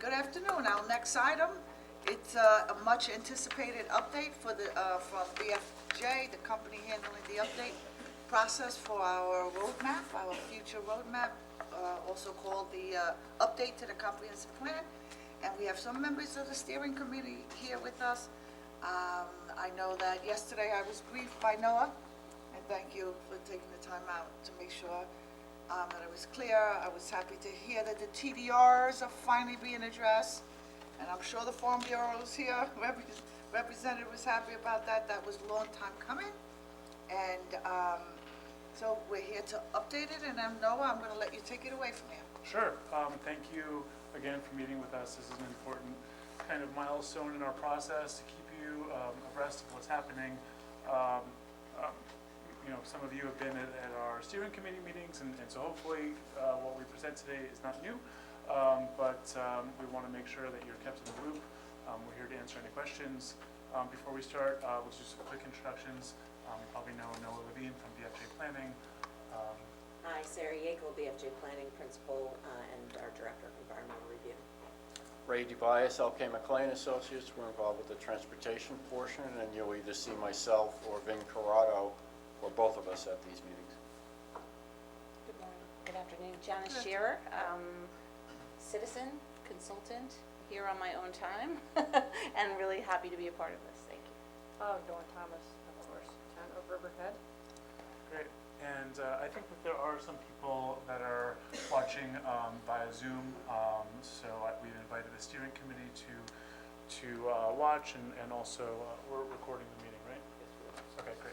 Good afternoon. Our next item, it's a much anticipated update for from BFJ, the company handling the update process for our roadmap, our future roadmap, also called the update to the comprehensive plan. And we have some members of the steering committee here with us. I know that yesterday I was briefed by Noah, and thank you for taking the time out to make sure that it was clear. I was happy to hear that the TDRs are finally being addressed, and I'm sure the Farm Bureau is here. Representative was happy about that. That was a long time coming, and so we're here to update it. And Noah, I'm going to let you take it away from here. Sure. Thank you again for meeting with us. This is an important kind of milestone in our process to keep you abreast of what's happening. You know, some of you have been at our steering committee meetings, and so hopefully what we present today is not new, but we want to make sure that you're kept in the loop. We're here to answer any questions. Before we start, we'll just do some quick introductions. You probably know Noah Levine from BFJ Planning. Hi, Sarah Yackel, BFJ Planning Principal and our Director of Environmental Review. Ray DeBias, LK McLean Associates. We're involved with the transportation portion, and you'll either see myself or Vin Corrado or both of us at these meetings. Good morning, good afternoon. Janice Shearer, citizen, consultant, here on my own time, and really happy to be a part of this. Thank you. Dawn Thomas, of course, Town of Riverhead. Great. And I think that there are some people that are watching via Zoom, so we've invited the steering committee to watch, and also we're recording the meeting, right? Okay, great.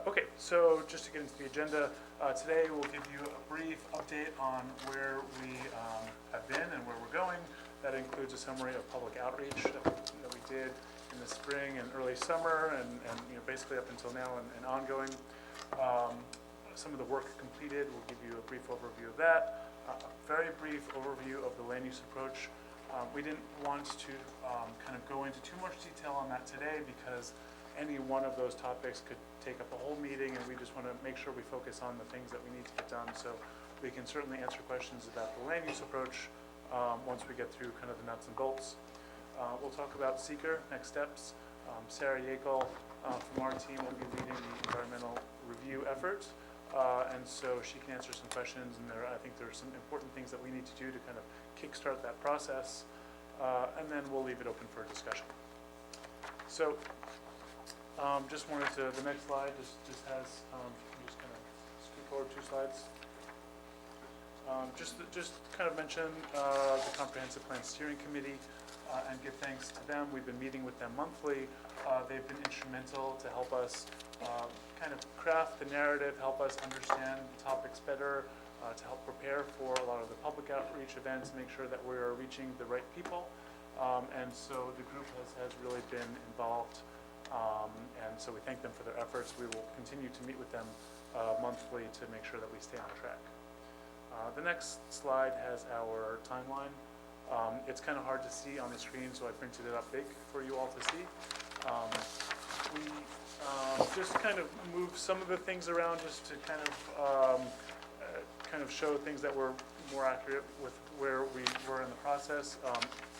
Okay, so just to get into the agenda, today we'll give you a brief update on where we have been and where we're going. That includes a summary of public outreach that we did in the spring and early summer, and you know, basically up until now and ongoing. Some of the work completed, we'll give you a brief overview of that. A very brief overview of the land use approach. We didn't want to kind of go into too much detail on that today because any one of those topics could take up a whole meeting, and we just want to make sure we focus on the things that we need to get done. So we can certainly answer questions about the land use approach once we get through kind of the nuts and bolts. We'll talk about seeker, next steps. Sarah Yackel from our team will be leading the environmental review effort. And so she can answer some questions, and I think there are some important things that we need to do to kind of kickstart that process, and then we'll leave it open for a discussion. So just wanted to, the next slide just has, I'm just going to scoot forward 2 slides. Just kind of mention the Comprehensive Plan Steering Committee and give thanks to them. We've been meeting with them monthly. They've been instrumental to help us kind of craft the narrative, help us understand the topics better, to help prepare for a lot of the public outreach events, make sure that we're reaching the right people. And so the group has really been involved, and so we thank them for their efforts. We will continue to meet with them monthly to make sure that we stay on track. The next slide has our timeline. It's kind of hard to see on the screen, so I printed it up big for you all to see. We just kind of moved some of the things around just to kind of show things that were more accurate with where we were in the process.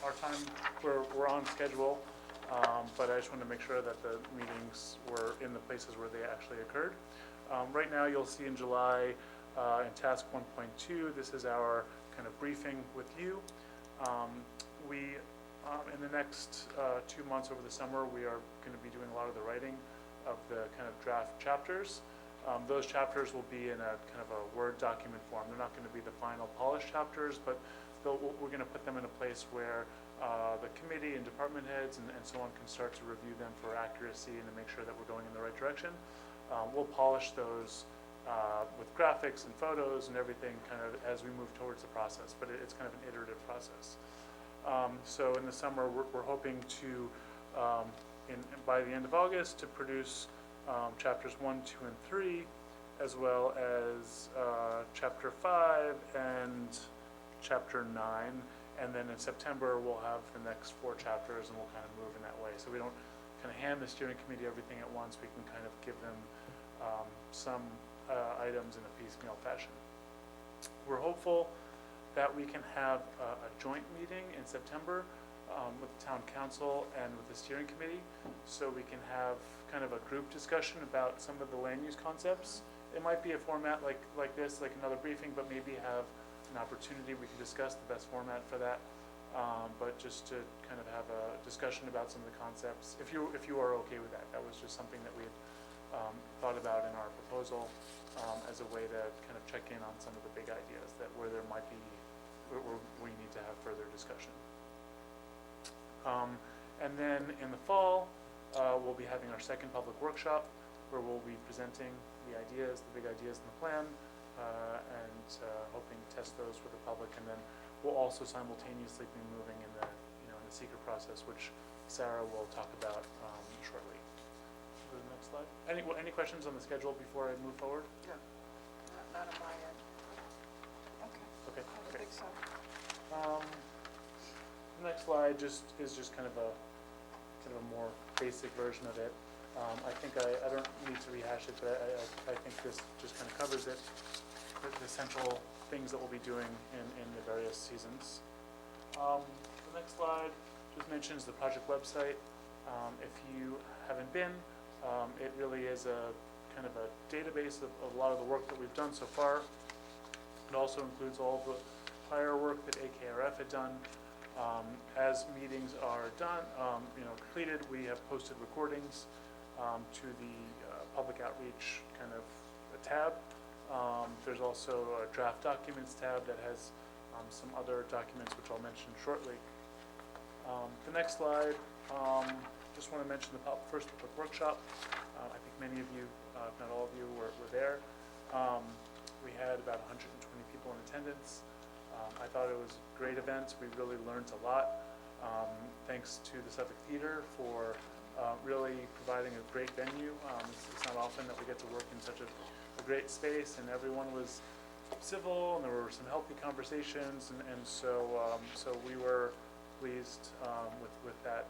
Our time, we're on schedule, but I just want to make sure that the meetings were in the places where they actually occurred. Right now, you'll see in July in task 1.2, this is our kind of briefing with you. In the next 2 months over the summer, we are going to be doing a lot of the writing of the kind of draft chapters. Those chapters will be in a kind of a Word document form. They're not going to be the final polished chapters, but we're going to put them in a place where the committee and department heads and so on can start to review them for accuracy and to make sure that we're going in the right direction. We'll polish those with graphics and photos and everything kind of as we move towards the process, but it's kind of an iterative process. So in the summer, we're hoping to, by the end of August, to produce chapters 1, 2, and 3, as well as chapter 5 and chapter 9. And then in September, we'll have the next 4 chapters, and we'll kind of move in that way. So we don't kind of hand the steering committee everything at once. We can kind of give them some items in a piecemeal fashion. We're hopeful that we can have a joint meeting in September with the town council and with the steering committee, so we can have kind of a group discussion about some of the land use concepts. It might be a format like this, like another briefing, but maybe have an opportunity, we can discuss the best format for that. But just to kind of have a discussion about some of the concepts, if you are okay with that. That was just something that we had thought about in our proposal as a way to kind of check in on some of the big ideas that where there might be, where we need to have further discussion. And then in the fall, we'll be having our second public workshop where we'll be presenting the ideas, the big ideas in the plan, and hoping to test those with the public. And then we'll also simultaneously be moving in the, in the secret process, which Sarah will talk about shortly. Go to the next slide. Any questions on the schedule before I move forward? Yeah. Not on my end. Okay, Okay, I don't great. think so. The next slide is just kind of a more basic version of it. I think I don't need to rehash it, but I think this just kind of covers it, the essential things that we'll be doing in the various seasons. The next slide just mentions the project website. If you haven't been, it really is a kind of a database of a lot of the work that we've done so far. It also includes all the prior work that AKRF had done. As meetings are done, completed, we have posted recordings to the public outreach kind of a tab. There's also a draft documents tab that has some other documents which I'll mention shortly. The next slide, just want to mention the first public workshop. I think many of you, if not all of you, were there. We had about 120 people in attendance. I thought it was a great event. We really learned a lot. Thanks to the Suffolk Theater for really providing a great venue. It's not often that we get to work in such a great space, and everyone was civil, and there were some healthy conversations, and so we were pleased with that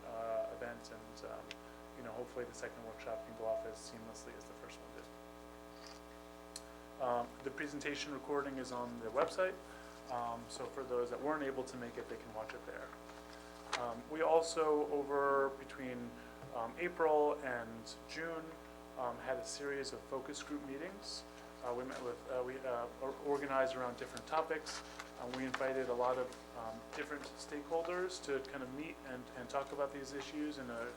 event, and hopefully the second workshop can go off as seamlessly as the first one did. The presentation recording is on the website, so for those that weren't able to make it, they can watch it there. We also, between April and June, had a series of focus group meetings. We met with, organized around different topics. We invited a lot of different stakeholders to kind of meet and talk about these issues in a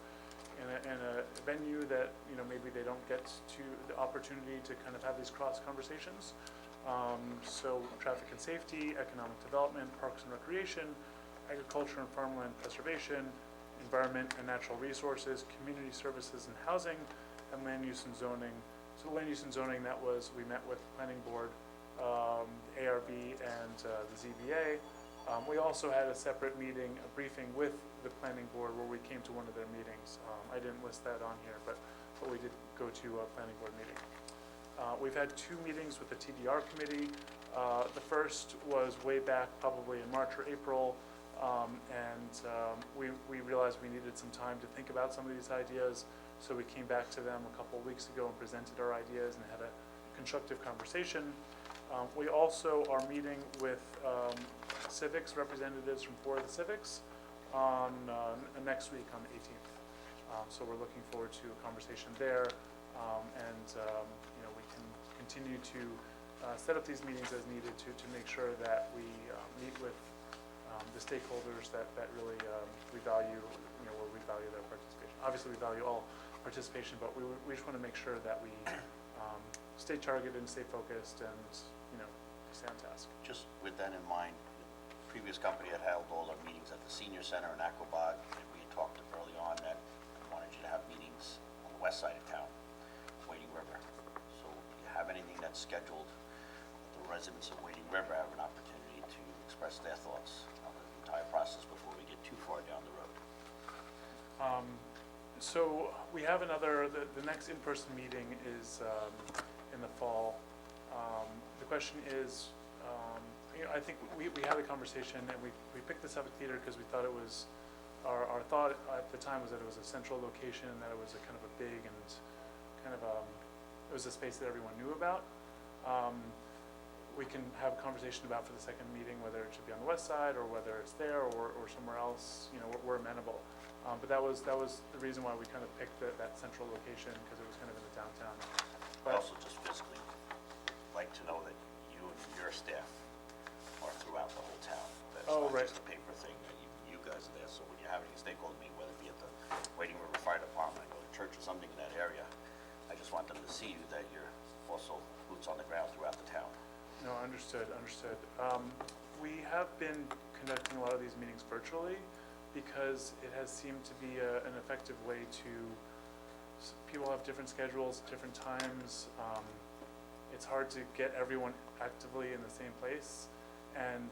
venue that maybe they don't get to the opportunity to kind of have these cross conversations. So traffic and safety, economic development, parks and recreation, agriculture and farmland preservation, environment and natural resources, community services and housing, and land use and zoning. So land use and zoning, we met with the planning board, ARB, and the ZBA. We also had a separate meeting, a briefing with the planning board where we came to one of their meetings. I didn't list that on here, but we did go to a planning board meeting. We've had 2 meetings with the TDR committee. The first was way back probably in March or April, and we realized we needed some time to think about some of these ideas, so we came back to them a couple of weeks ago and presented our ideas and had a constructive conversation. We also are meeting with civics representatives from 4 of the civics on next week on the 18th. So we're looking forward to a conversation there, and we can continue to set up these meetings as needed to make sure that we meet with the stakeholders that really we value, where we value their participation. Obviously, we value all participation, but we just want to make sure that we stay targeted and stay focused and stay on task. Just with that in mind, the previous company had held all their meetings at the senior center in Aquabog, and we had talked early on that I wanted you to have meetings on the west side of town, Wading River. So if you have anything that's scheduled, the residents of Wading River have an opportunity to express their thoughts on the entire process before we get too far down the road. So we have the next in-person meeting is in the fall. The question is, I think we had a conversation, and we picked the Suffolk Theater because we thought it was, our thought at the time was that it was a central location and that it was a kind of a big and kind of it was a space that everyone knew about. we can have a conversation about for the second meeting, whether it should be on the west side or whether it's there or somewhere else, you know, we're amenable. But that was the reason why we kind of picked that central location, because it was kind of in the downtown. I But also just physically like to know that you and your staff are throughout the whole town. That's Oh, not right. just a paper thing, that you guys are there, so when you have any stakeholder meeting, whether it be at the Wading River Fire Department, or the church or something in that area, I just want them to see you, that you're also boots on the ground throughout the town. No, understood. We have been conducting a lot of these meetings virtually because it has seemed to be an effective way to, people have different schedules, different times. It's hard to get everyone actively in the same place. And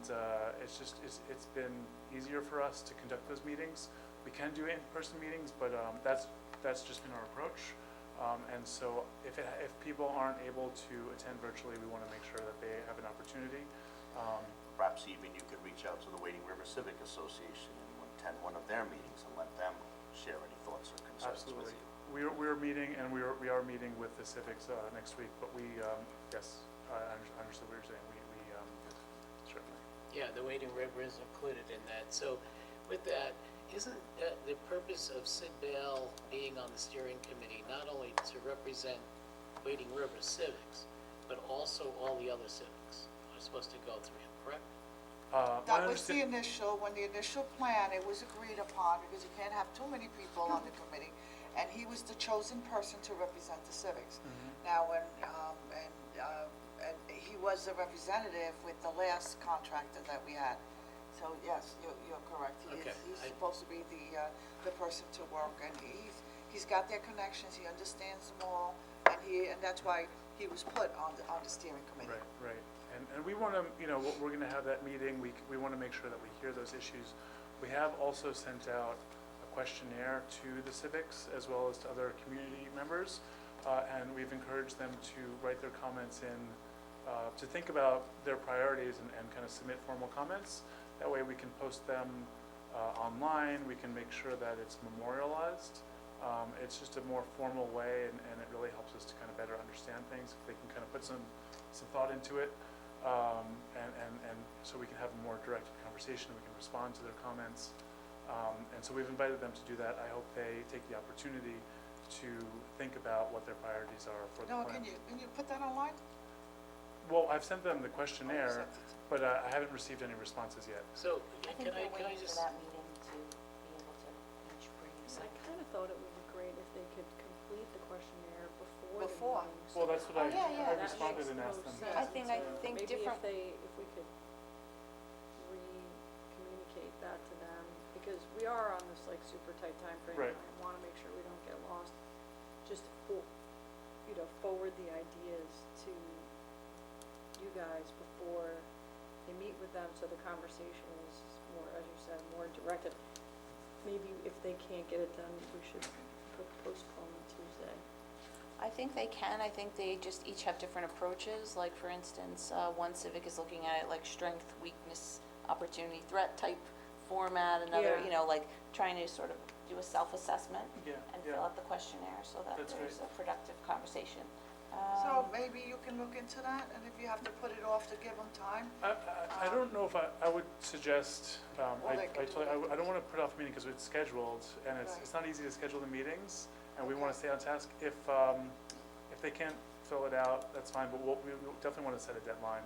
it's been easier for us to conduct those meetings. We can do in-person meetings, but that's just been our approach. And so if people aren't able to attend virtually, we want to make sure that they have an opportunity. Perhaps even you could reach out to the Wading River Civic Association and attend one of their meetings and let them share any thoughts or concerns with Absolutely. you. We're meeting, and we are meeting with the civics next week, but yes, I understood what you're saying. We certainly. Yeah, the Wading River is included in that. So with that, isn't the purpose of Sid Bale being on the steering committee not only to represent Wading River civics, but also all the other civics are supposed to go through him, correct? That was the initial, when the initial plan, it was agreed upon, because you can't have too many people on the committee, and he was the chosen person to represent the civics. Now, when, and he was a representative with the last contractor that we had. So, yes, you're correct. Okay. He's supposed to be the person to work, and he's got their connections, he understands them all, and that's why he was put on the steering committee. Right. And we want to, you know, we're going to have that meeting. We want to make sure that we hear those issues. We have also sent out a questionnaire to the civics as well as to other community members, and we've encouraged them to write their comments in, to think about their priorities and kind of submit formal comments. That way we can post them online. We can make sure that it's memorialized. It's just a more formal way, and it really helps us to kind of better understand things. If they can kind of put some thought into it, and so we can have a more directed conversation. We can respond to their comments, and so we've invited them to do that. I hope they take the opportunity to think about what their priorities are for the Noah, plan. can you put that online? Well, I've sent them the questionnaire, sent it. but I haven't received any responses yet. So I can think they're I waiting just, for that meeting to be able to each bring I some. kind of thought it would be great if they could complete the questionnaire before the Before. meeting. Well, that's what Oh, yeah, yeah. I That responded makes and no asked them. sense. I think Maybe different. if we could re-communicate that to them, because we are on this like super tight timeframe. Right. And I want to make sure we don't get lost. Just, forward the ideas to you guys before they meet with them, so the conversation is more, as you said, more directed. Maybe if they can't get it done, we should postpone Tuesday. I think they can. I think they just each have different approaches. Like, for instance, one civic is looking at it like strength, weakness, opportunity, threat type format. Another, Yeah. like trying to sort of do a self-assessment Yeah, and yeah. fill out the questionnaire so that That's there's great. a productive conversation. So maybe you can look into that, and if you have to put it off to give them time, I don't know if I would suggest, Well, they can do I don't want to put off a meeting because it's scheduled, and Right. it's not easy to schedule the meetings, and we want to Okay. stay on task. If they can't fill it out, that's fine, but we definitely want to set a deadline,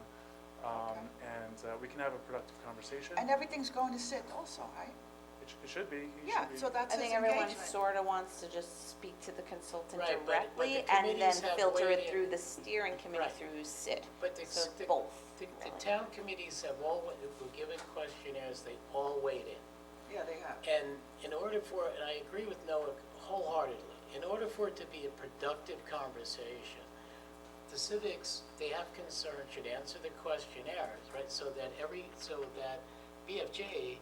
and we can have a productive conversation. and everything's going to sit also, right? It should be. Yeah, so that's I his think everyone engagement. sort of wants to just speak to the consultant Right, but directly the and then committees have filter weighed it in. through the steering committee Right. through SID. but the, So it's the, both, the really. town committees have all, if we're given questionnaires, they all weighed in. Yeah, they have. And in order for, and I agree with Noah wholeheartedly, in order for it to be a productive conversation, the civics, they have concern, should answer the questionnaires, right? So that BFJ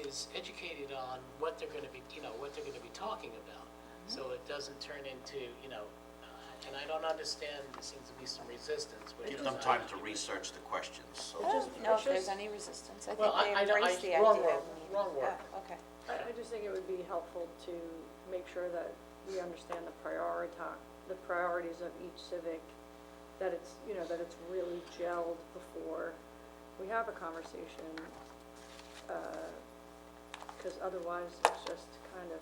is educated on what they're gonna be, what they're gonna be talking about. So it doesn't turn into, and I don't understand, there seems to be some resistance, which Give is. them time to research the questions, so. I just- don't know if it's there's just- any resistance. I Well, think I- they I- embrace the wrong idea word, of meeting. wrong word. Oh, okay. I just think it would be helpful to make sure that we understand the priorities of each civic that it's, you know, that it's really gelled before we have a conversation, because otherwise it's just kind of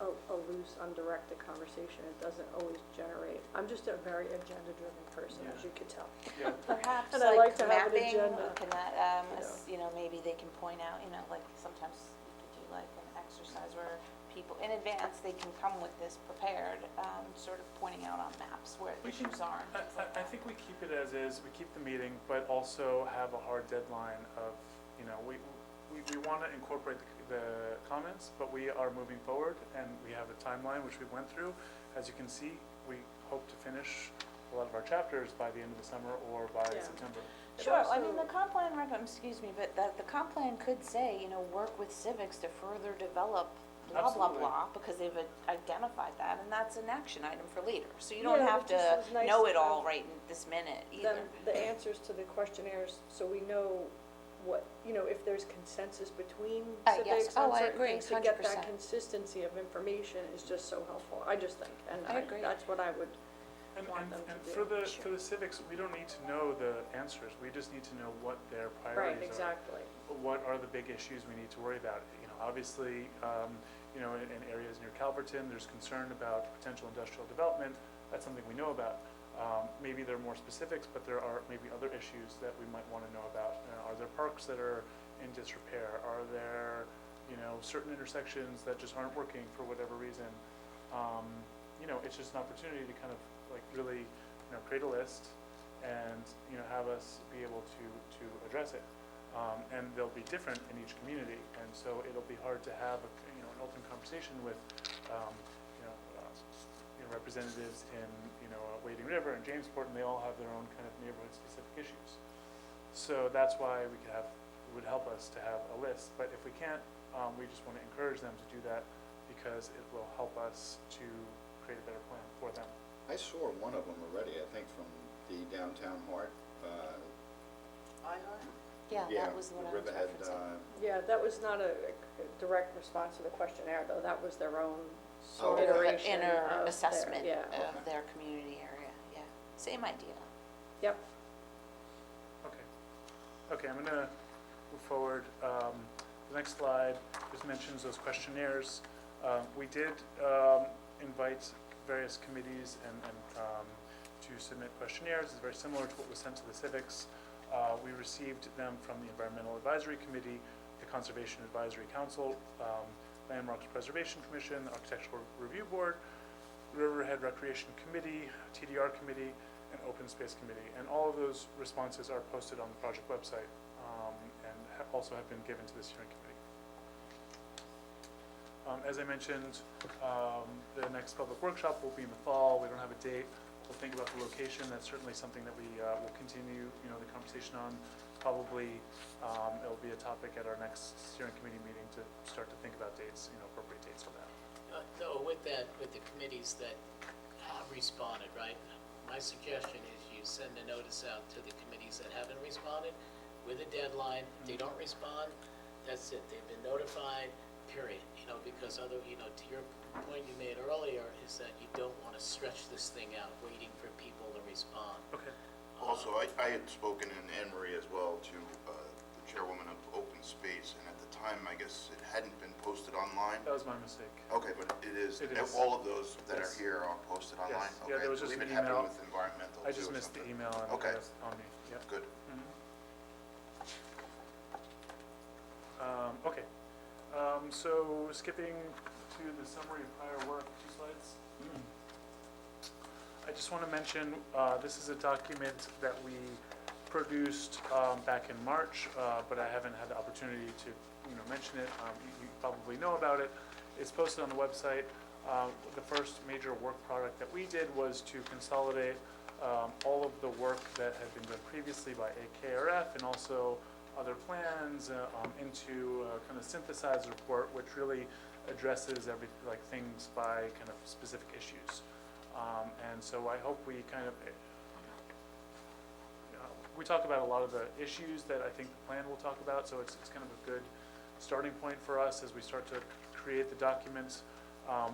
a loose, undirected conversation. It doesn't always generate, I'm just a very agenda-driven person, as Yeah. you could tell. Yeah. Perhaps And I like like to have an mapping, agenda, can that, you know. you know, maybe they can point out, you know, like sometimes you could do like an exercise where people, in advance, they can come with this prepared, sort of pointing out on maps where We can- issues are and things like I that. think we keep it as is, we keep the meeting, but also have a hard deadline of, you know, we want to incorporate the comments, but we are moving forward, and we have a timeline which we went through. As you can see, we hope to finish a lot of our chapters by the end of the summer or by Yeah. September. It Sure, I mean, also- the comp plan, excuse me, but the comp plan could say, you know, work with civics to further develop blah, blah, Absolutely. blah, because they've identified that, and that's an action item for later. So you don't Yeah, have but just to it's nice know to it all have right in this minute either. Then the answers to the questionnaires, so we know what, you know, if there's consensus between Yes. civics Oh, on I certain agree, things, to get that 100%. consistency of information is just so helpful, I just think, and I agree. that's what I would And, want and, them to and do. for the, Sure. for the civics, we don't need to know the answers, we just need to know what their Right, priorities are. exactly. What are the big issues we need to worry about? You know, obviously, you know, in areas near Calverton, there's concern about potential industrial development. That's something we know about. Maybe there are more specifics, but there are maybe other issues that we might want to know about. Are there parks that are in disrepair? Are there, you know, certain intersections that just aren't working for whatever reason? You know, it's just an opportunity to kind of like really, you know, create a list and, you know, have us be able to address it. And they'll be different in each community, and so it'll be hard to have, you know, an open conversation with, you know, representatives in, you know, Wading River and Jamesport, and they all have their own kind of neighborhood-specific issues. So that's why it would help us to have a list, but if we can't, we just want to encourage them to do that because it will help us to create a better plan for them. I saw one of them already, I think from the downtown Hart, Yeah, yeah, that was what I was Riverhead, referencing. Yeah, that was not a direct response to the questionnaire, though, that was their own Oh, okay. iteration Inner of their, assessment yeah. of their community area, yeah. Same idea. Yep, Okay. Okay, I'm gonna move forward. The next slide just mentions those questionnaires. We did invite various committees and to submit questionnaires. It's very similar to what was sent to the civics. We received them from the Environmental Advisory Committee, the Conservation Advisory Council, Landmarks Preservation Commission, the Architectural Review Board, Riverhead Recreation Committee, TDR Committee, and Open Space Committee. And all of those responses are posted on the project website and also have been given to the steering committee. As I mentioned, the next public workshop will be in the fall. We don't have a date. We'll think about the location. That's certainly something that we will continue, you know, the conversation on. Probably it'll be a topic at our next steering committee meeting to start to think about dates, you know, appropriate dates for that. No, with that, with the committees that have responded, right? My suggestion is you send a notice out to the committees that haven't responded with a deadline. If they don't respond, that's it. They've been notified, period. You know, because you know, to your point you made earlier is that you don't want to stretch this thing out waiting for people to respond. Okay. Also, I had spoken in Anne Marie as well to the chairwoman of Open Space, and at the time, I guess it hadn't been posted online. That was my mistake. Okay, but it is, It is. all of those that are Yes. here are posted online? Yes. Yeah, there was just I an believe it email. happened with environmental I too just or missed the something. email and Okay. that's on me. Yep. Good. Okay. So skipping to the summary of prior work, 2 slides. I just want to mention, this is a document that we produced back in March, but I haven't had the opportunity to, you know, mention it. You probably know about it. It's posted on the website. The first major work product that we did was to consolidate all of the work that had been done previously by AKRF and also other plans into a kind of synthesized report, which really addresses things by kind of specific issues. And so I hope we kind of, we talk about a lot of the issues that I think the plan will talk about, so it's kind of a good starting point for us as we start to create the documents.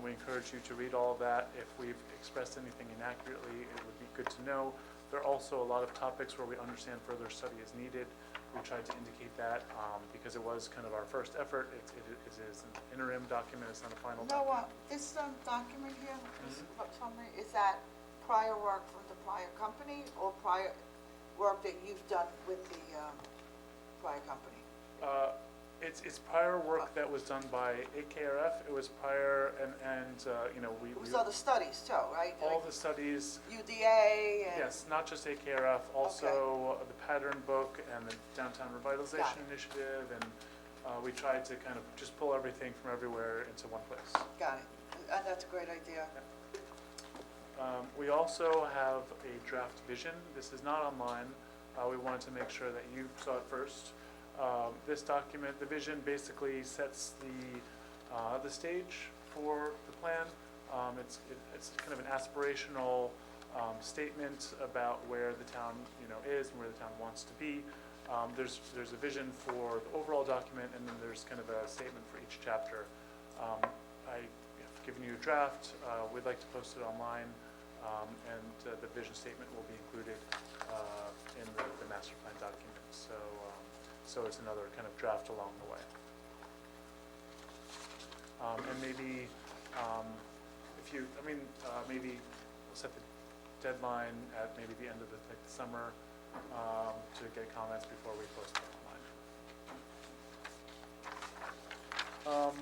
We encourage you to read all of that. If we've expressed anything inaccurately, it would be good to know. There are also a lot of topics where we understand further study is needed. We tried to indicate that because it was kind of our first effort. It is an interim document, it's not a final document. No, this document here, this summary, is that prior work from the prior company or prior work that you've done with the prior company? It's prior work that was done by AKRF. It was prior and you know, we. It was other studies too, right? All Like the studies, UDA and. yes, not just AKRF, also the pattern book and the Downtown Revitalization Got it. Initiative, and we tried to kind of just pull everything from everywhere into one place. Got it. And that's a great idea. We also have a draft vision. This is not online. We wanted to make sure that you saw it first. This document, the vision, basically sets the stage for the plan. It's kind of an aspirational statement about where the town, you know, is and where the town wants to be. There's a vision for the overall document, and then there's kind of a statement for each chapter. I've given you a draft. We'd like to post it online, and the vision statement will be included in the master plan document. So it's another kind of draft along the way. And maybe, if you, maybe we'll set the deadline at maybe the end of the summer to get comments before we post it online.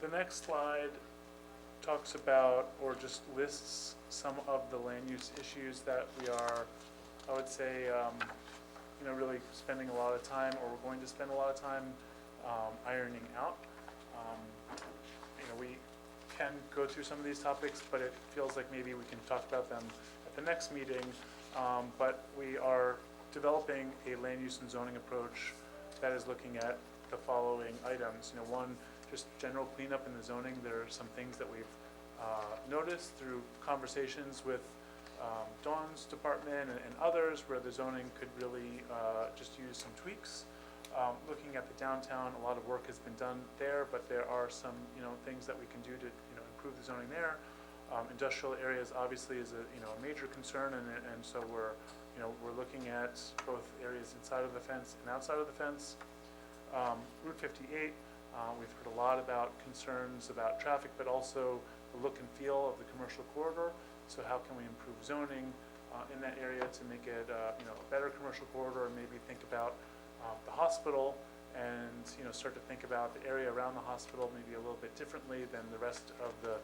The next slide talks about, or just lists some of the land use issues that we are, I would say, you know, really spending a lot of time, or we're going to spend a lot of time ironing out. You know, we can go through some of these topics, but it feels like maybe we can talk about them at the next meeting. But we are developing a land use and zoning approach that is looking at the following items. You know, one, just general cleanup in the zoning. There are some things that we've noticed through conversations with Dawn's department and others, where the zoning could really just use some tweaks. Looking at the downtown, a lot of work has been done there, but there are some, you know, things that we can do to, you know, improve the zoning there. Industrial areas obviously is a, you know, a major concern, and so we're, you know, we're looking at both areas inside of the fence and outside of the fence. Route 58, we've heard a lot about concerns about traffic, but also the look and feel of the commercial corridor. So how can we improve zoning in that area to make it, you know, a better commercial corridor, and maybe think about the hospital, and, you know, start to think about the area around the hospital maybe a little bit differently than the rest of the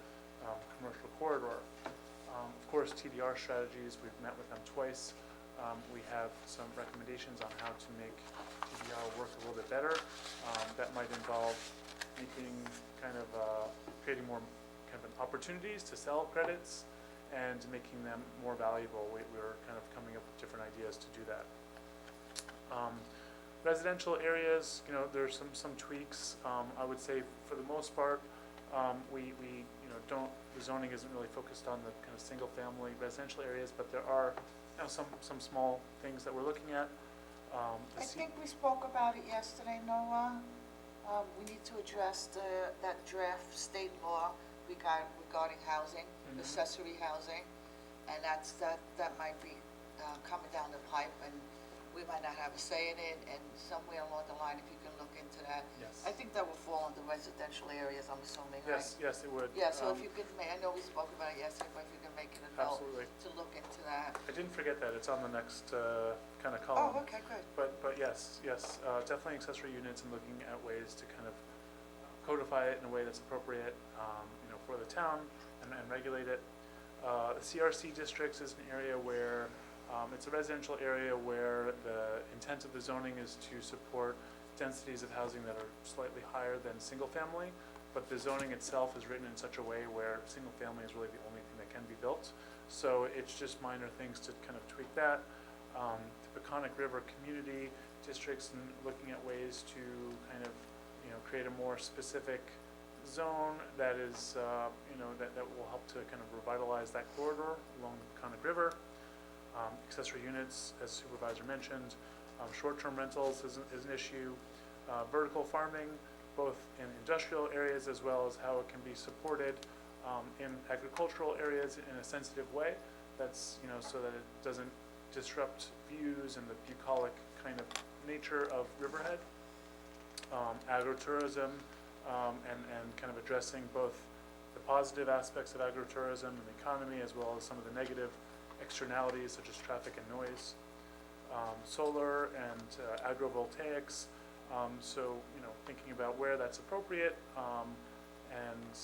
commercial corridor. Of course, TDR strategies, we've met with them twice. We have some recommendations on how to make TDR work a little bit better. That might involve making kind of, creating more kind of opportunities to sell credits and making them more valuable. We're kind of coming up with different ideas to do that. Residential areas, you know, there's some tweaks. I would say for the most part, we you know, the zoning isn't really focused on the kind of single family residential areas, but there are, you know, some small things that we're looking at. I think we spoke about it yesterday, Noah. We need to address that draft state law regarding housing, accessory housing, and that might be coming down the pipe, and we might not have a say in it, and somewhere along the line, if you can look into that. Yes. I think that will fall under residential areas, I'm assuming, right? Yes, it would. Yeah, so if you could, I know we spoke about it yesterday, but if you can make it a note Absolutely. to look into that. I didn't forget that. It's on the next kind of column. Oh, okay, good. But yes, definitely accessory units, and looking at ways to kind of codify it in a way that's appropriate, you know, for the town, and regulate it. The CRC districts is an area where it's a residential area where the intent of the zoning is to support densities of housing that are slightly higher than single family, but the zoning itself is written in such a way where single family is really the only thing that can be built. So it's just minor things to kind of tweak that. The Peconic River community districts, and looking at ways to kind of, you know, create a more specific zone that is, you know, that will help to kind of revitalize that corridor along the Peconic River. Accessory units, as Supervisor mentioned. Short-term rentals is an issue. Vertical farming, both in industrial areas as well as how it can be supported in agricultural areas in a sensitive way. That's, so that it doesn't disrupt views and the bucolic kind of nature of Riverhead. Agritourism, and kind of addressing both the positive aspects of agritourism and the economy, as well as some of the negative externalities such as traffic and noise. Solar and agrovoltaics, so, thinking about where that's appropriate and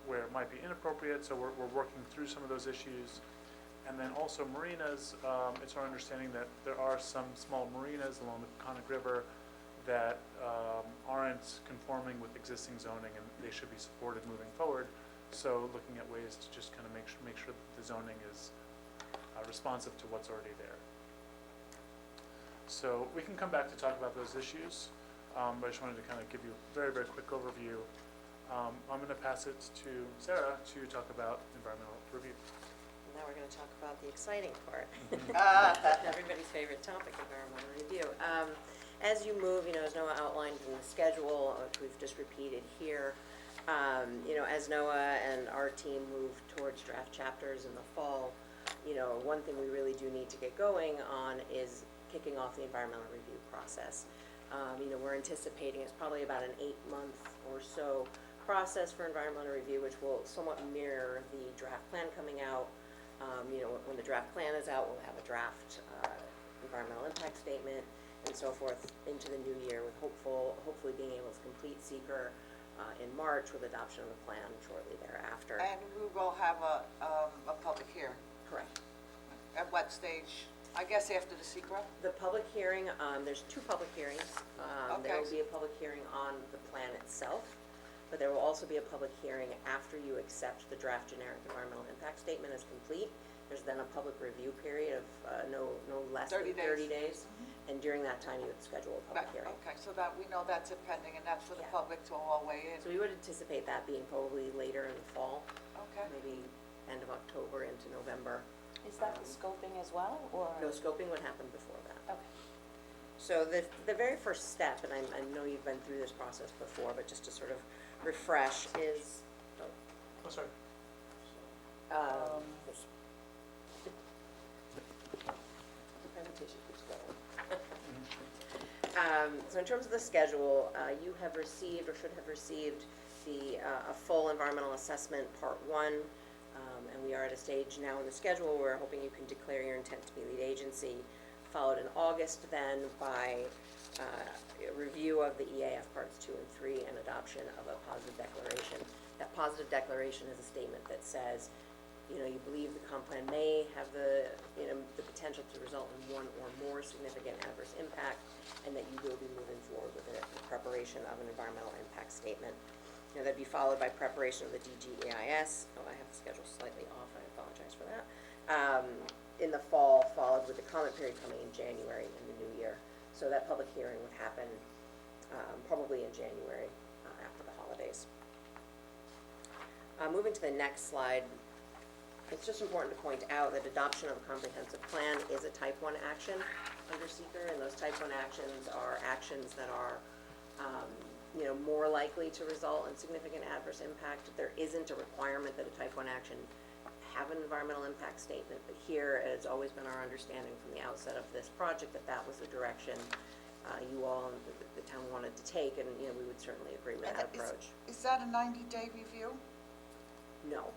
where it might be inappropriate, so we're working through some of those issues. And then also marinas, it's our understanding that there are some small marinas along the Peconic River that aren't conforming with existing zoning, and they should be supported moving forward. So looking at ways to just kind of make sure that the zoning is responsive to what's already there. So we can come back to talk about those issues, but I just wanted to kind of give you a very, very quick overview. I'm going to pass it to Sarah to talk about environmental review. Now we're going to talk about the exciting part. Everybody's favorite topic, environmental review. As you move, as Noah outlined in the schedule, which we've just repeated here, as Noah and our team move towards draft chapters in the fall, one thing we really do need to get going on is kicking off the environmental review process. We're anticipating it's probably about an 8-month or so process for environmental review, which will somewhat mirror the draft plan coming out. When the draft plan is out, we'll have a draft environmental impact statement and so forth into the new year, with hopefully being able to complete seeker in March, with adoption of the plan shortly thereafter. And we will have a public hearing. Correct. At what stage? I guess after the secret? The public hearing, there's 2 public hearings. There will Okay. be a public hearing on the plan itself, but there will also be a public hearing after you accept the draft generic environmental impact statement as complete. There's then a public review period of no less than 30 30 days. days. And during that time, you would schedule a public hearing. Okay, so that we know that's pending, and that's for the Yeah. public to all weigh in. So we would anticipate that being probably later in the fall, Okay. maybe end of October into November. Is that the scoping as well, or? No, scoping would happen before that. Okay. So the very first step, and I know you've been through this process before, but just to sort of refresh, is, Oh, sorry. the presentation keeps going. So in terms of the schedule, you have received, or should have received, a full environmental assessment, part 1. And we are at a stage now in the schedule where we're hoping you can declare your intent to be lead agency, followed in August then by a review of the EAF parts 2 and 3 and adoption of a positive declaration. That positive declaration is a statement that says, you believe the comp plan may have the potential to result in one or more significant adverse impact, and that you will be moving forward with the preparation of an environmental impact statement. That'd be followed by preparation of the DGEIS. Oh, I have the schedule slightly off, I apologize for that. In the fall, followed with the comment period coming in January in the new year. So that public hearing would happen probably in January after the holidays. Moving to the next slide, it's just important to point out that adoption of a comprehensive plan is a type 1 action under seeker, and those type 1 actions are actions that are more likely to result in significant adverse impact. There isn't a requirement that a type 1 action have an environmental impact statement, but here it has always been our understanding from the outset of this project that that was the direction you all and the town wanted to take, and we would certainly agree with that approach. Is that a 90-day review? No.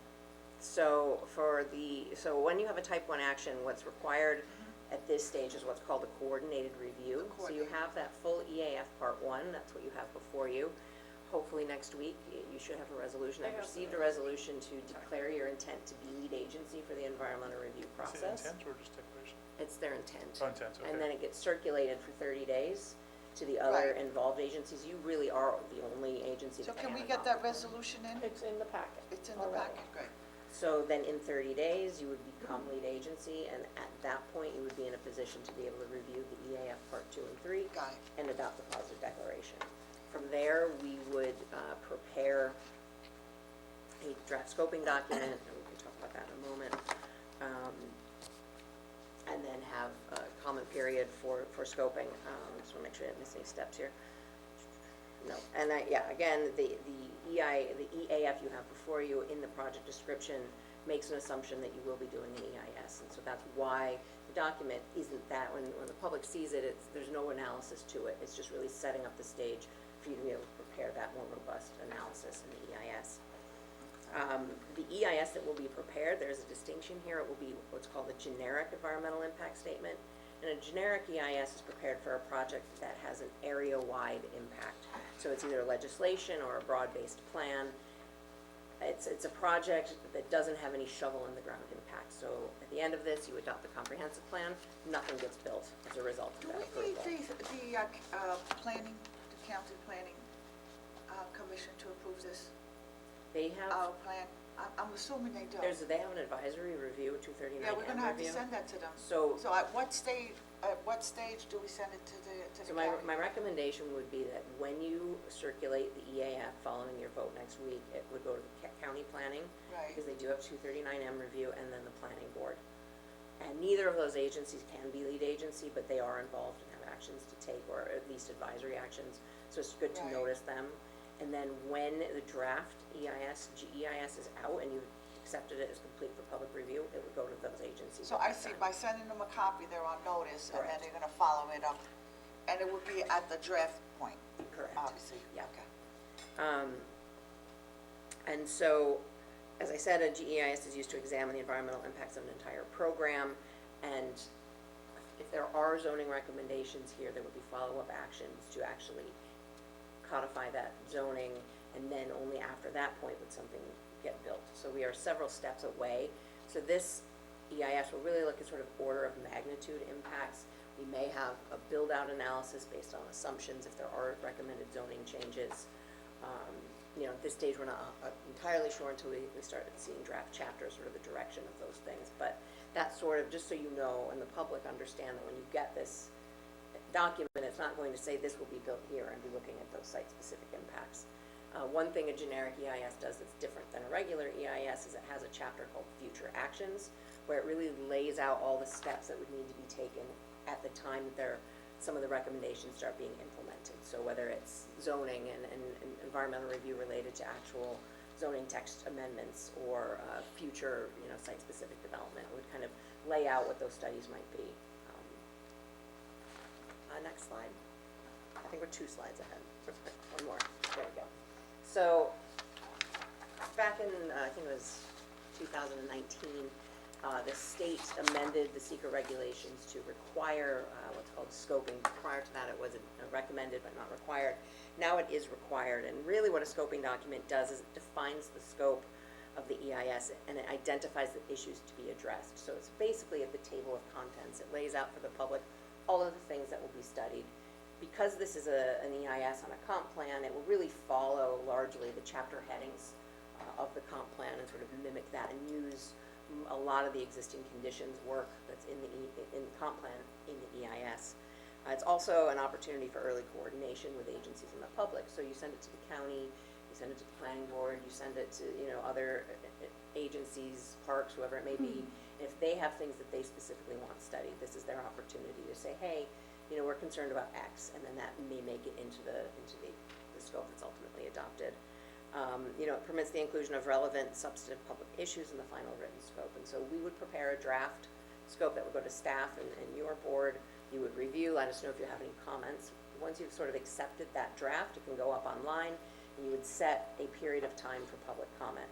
So when you have a type 1 action, what's required at this stage is what's called a coordinated review. So you have that full EAF part 1, that's what you have before you. Hopefully next week, you should have a resolution. I've received a resolution to declare your intent to be lead agency for the environmental review Is it process. intent or just declaration? It's their intent. Oh, intent, okay. And then it gets circulated for 30 days to the other Right. involved agencies. You really are the only agency So that can we can get adopt that the plan. resolution in? It's in the packet. It's in the already. packet, great. So then in 30 days, you would become lead agency, and at that point, you would be in a position to be able to review the EAF Part 2 and 3 Got it. and adopt the positive declaration. From there, we would prepare a draft scoping document, and we can talk about that in a moment, and then have a comment period for scoping. Just want to make sure I didn't miss any steps here. No, and again, the EAF you have before you in the project description makes an assumption that you will be doing an EIS, and so that's why the document isn't that, when the public sees it, there's no analysis to it, it's just really setting up the stage for you to be able to prepare that more robust analysis in the EIS. The EIS that will be prepared, there's a distinction here, it will be what's called a generic environmental impact statement. And a generic EIS is prepared for a project that has an area-wide impact. So it's either legislation or a broad-based plan. It's a project that doesn't have any shovel-in-the-ground impact. So at the end of this, you adopt the comprehensive plan, nothing gets built as a result of Do that we need approval. the planning, the county planning commission to approve this, They have, our plan? I'm assuming they do. they have an advisory review, 239M review. Yeah, we're gonna have to send that to them. So- So at what stage do we send it to the So county? my recommendation would be that when you circulate the EAF following your vote next week, it would go to the county planning. Right. Because they do have 239M review and then the planning board. And neither of those agencies can be lead agency, but they are involved and have actions to take, or at least advisory actions. So it's good to Right. notice them. And then when the draft GEIS is out and you've accepted it as complete for public review, it would go to those agencies. So at I that see, time. by sending them a copy, they're on notice, and then Correct. they're gonna follow it up. And it would be at the draft point, Correct. obviously. Yeah. Okay. And so, as I said, a GEIS is used to examine the environmental impacts of an entire program, and if there are zoning recommendations here, there would be follow-up actions to actually codify that zoning, and then only after that point would something get built. So we are several steps away. So this EIS will really look at sort of order of magnitude impacts. We may have a build-out analysis based on assumptions if there are recommended zoning changes. At this stage, we're not entirely sure until we start seeing draft chapters, sort of the direction of those things. But that's sort of, just so you know, and the public understand that when you get this document, it's not going to say this will be built here and be looking at those site-specific impacts. One thing a generic EIS does that's different than a regular EIS is it has a chapter called Future Actions, where it really lays out all the steps that would need to be taken at the time that some of the recommendations start being implemented. So whether it's zoning and environmental review related to actual zoning text amendments or future, site-specific development, it would kind of lay out what those studies might be. Next slide. I think we're 2 slides ahead. One more. There we go. So back in, I think it was 2019, the state amended the SEQA regulations to require what's called scoping. Prior to that, it wasn't recommended but not required. Now it is required, and really what a scoping document does is it defines the scope of the EIS and it identifies the issues to be addressed. So it's basically at the table of contents. It lays out for the public all of the things that will be studied. Because this is an EIS on a comp plan, it will really follow largely the chapter headings of the comp plan and sort of mimic that and use a lot of the existing conditions work that's in the comp plan in the EIS. It's also an opportunity for early coordination with agencies and the public. So you send it to the county, you send it to the planning board, you send it to other agencies, parks, whoever it may be. If they have things that they specifically want studied, this is their opportunity to say, hey, we're concerned about X, and then that may make it into the scope that's ultimately adopted. It permits the inclusion of relevant substantive public issues in the final written scope. And so we would prepare a draft scope that would go to staff and your board. You would review, let us know if you have any comments. Once you've sort of accepted that draft, it can go up online, and you would set a period of time for public comment.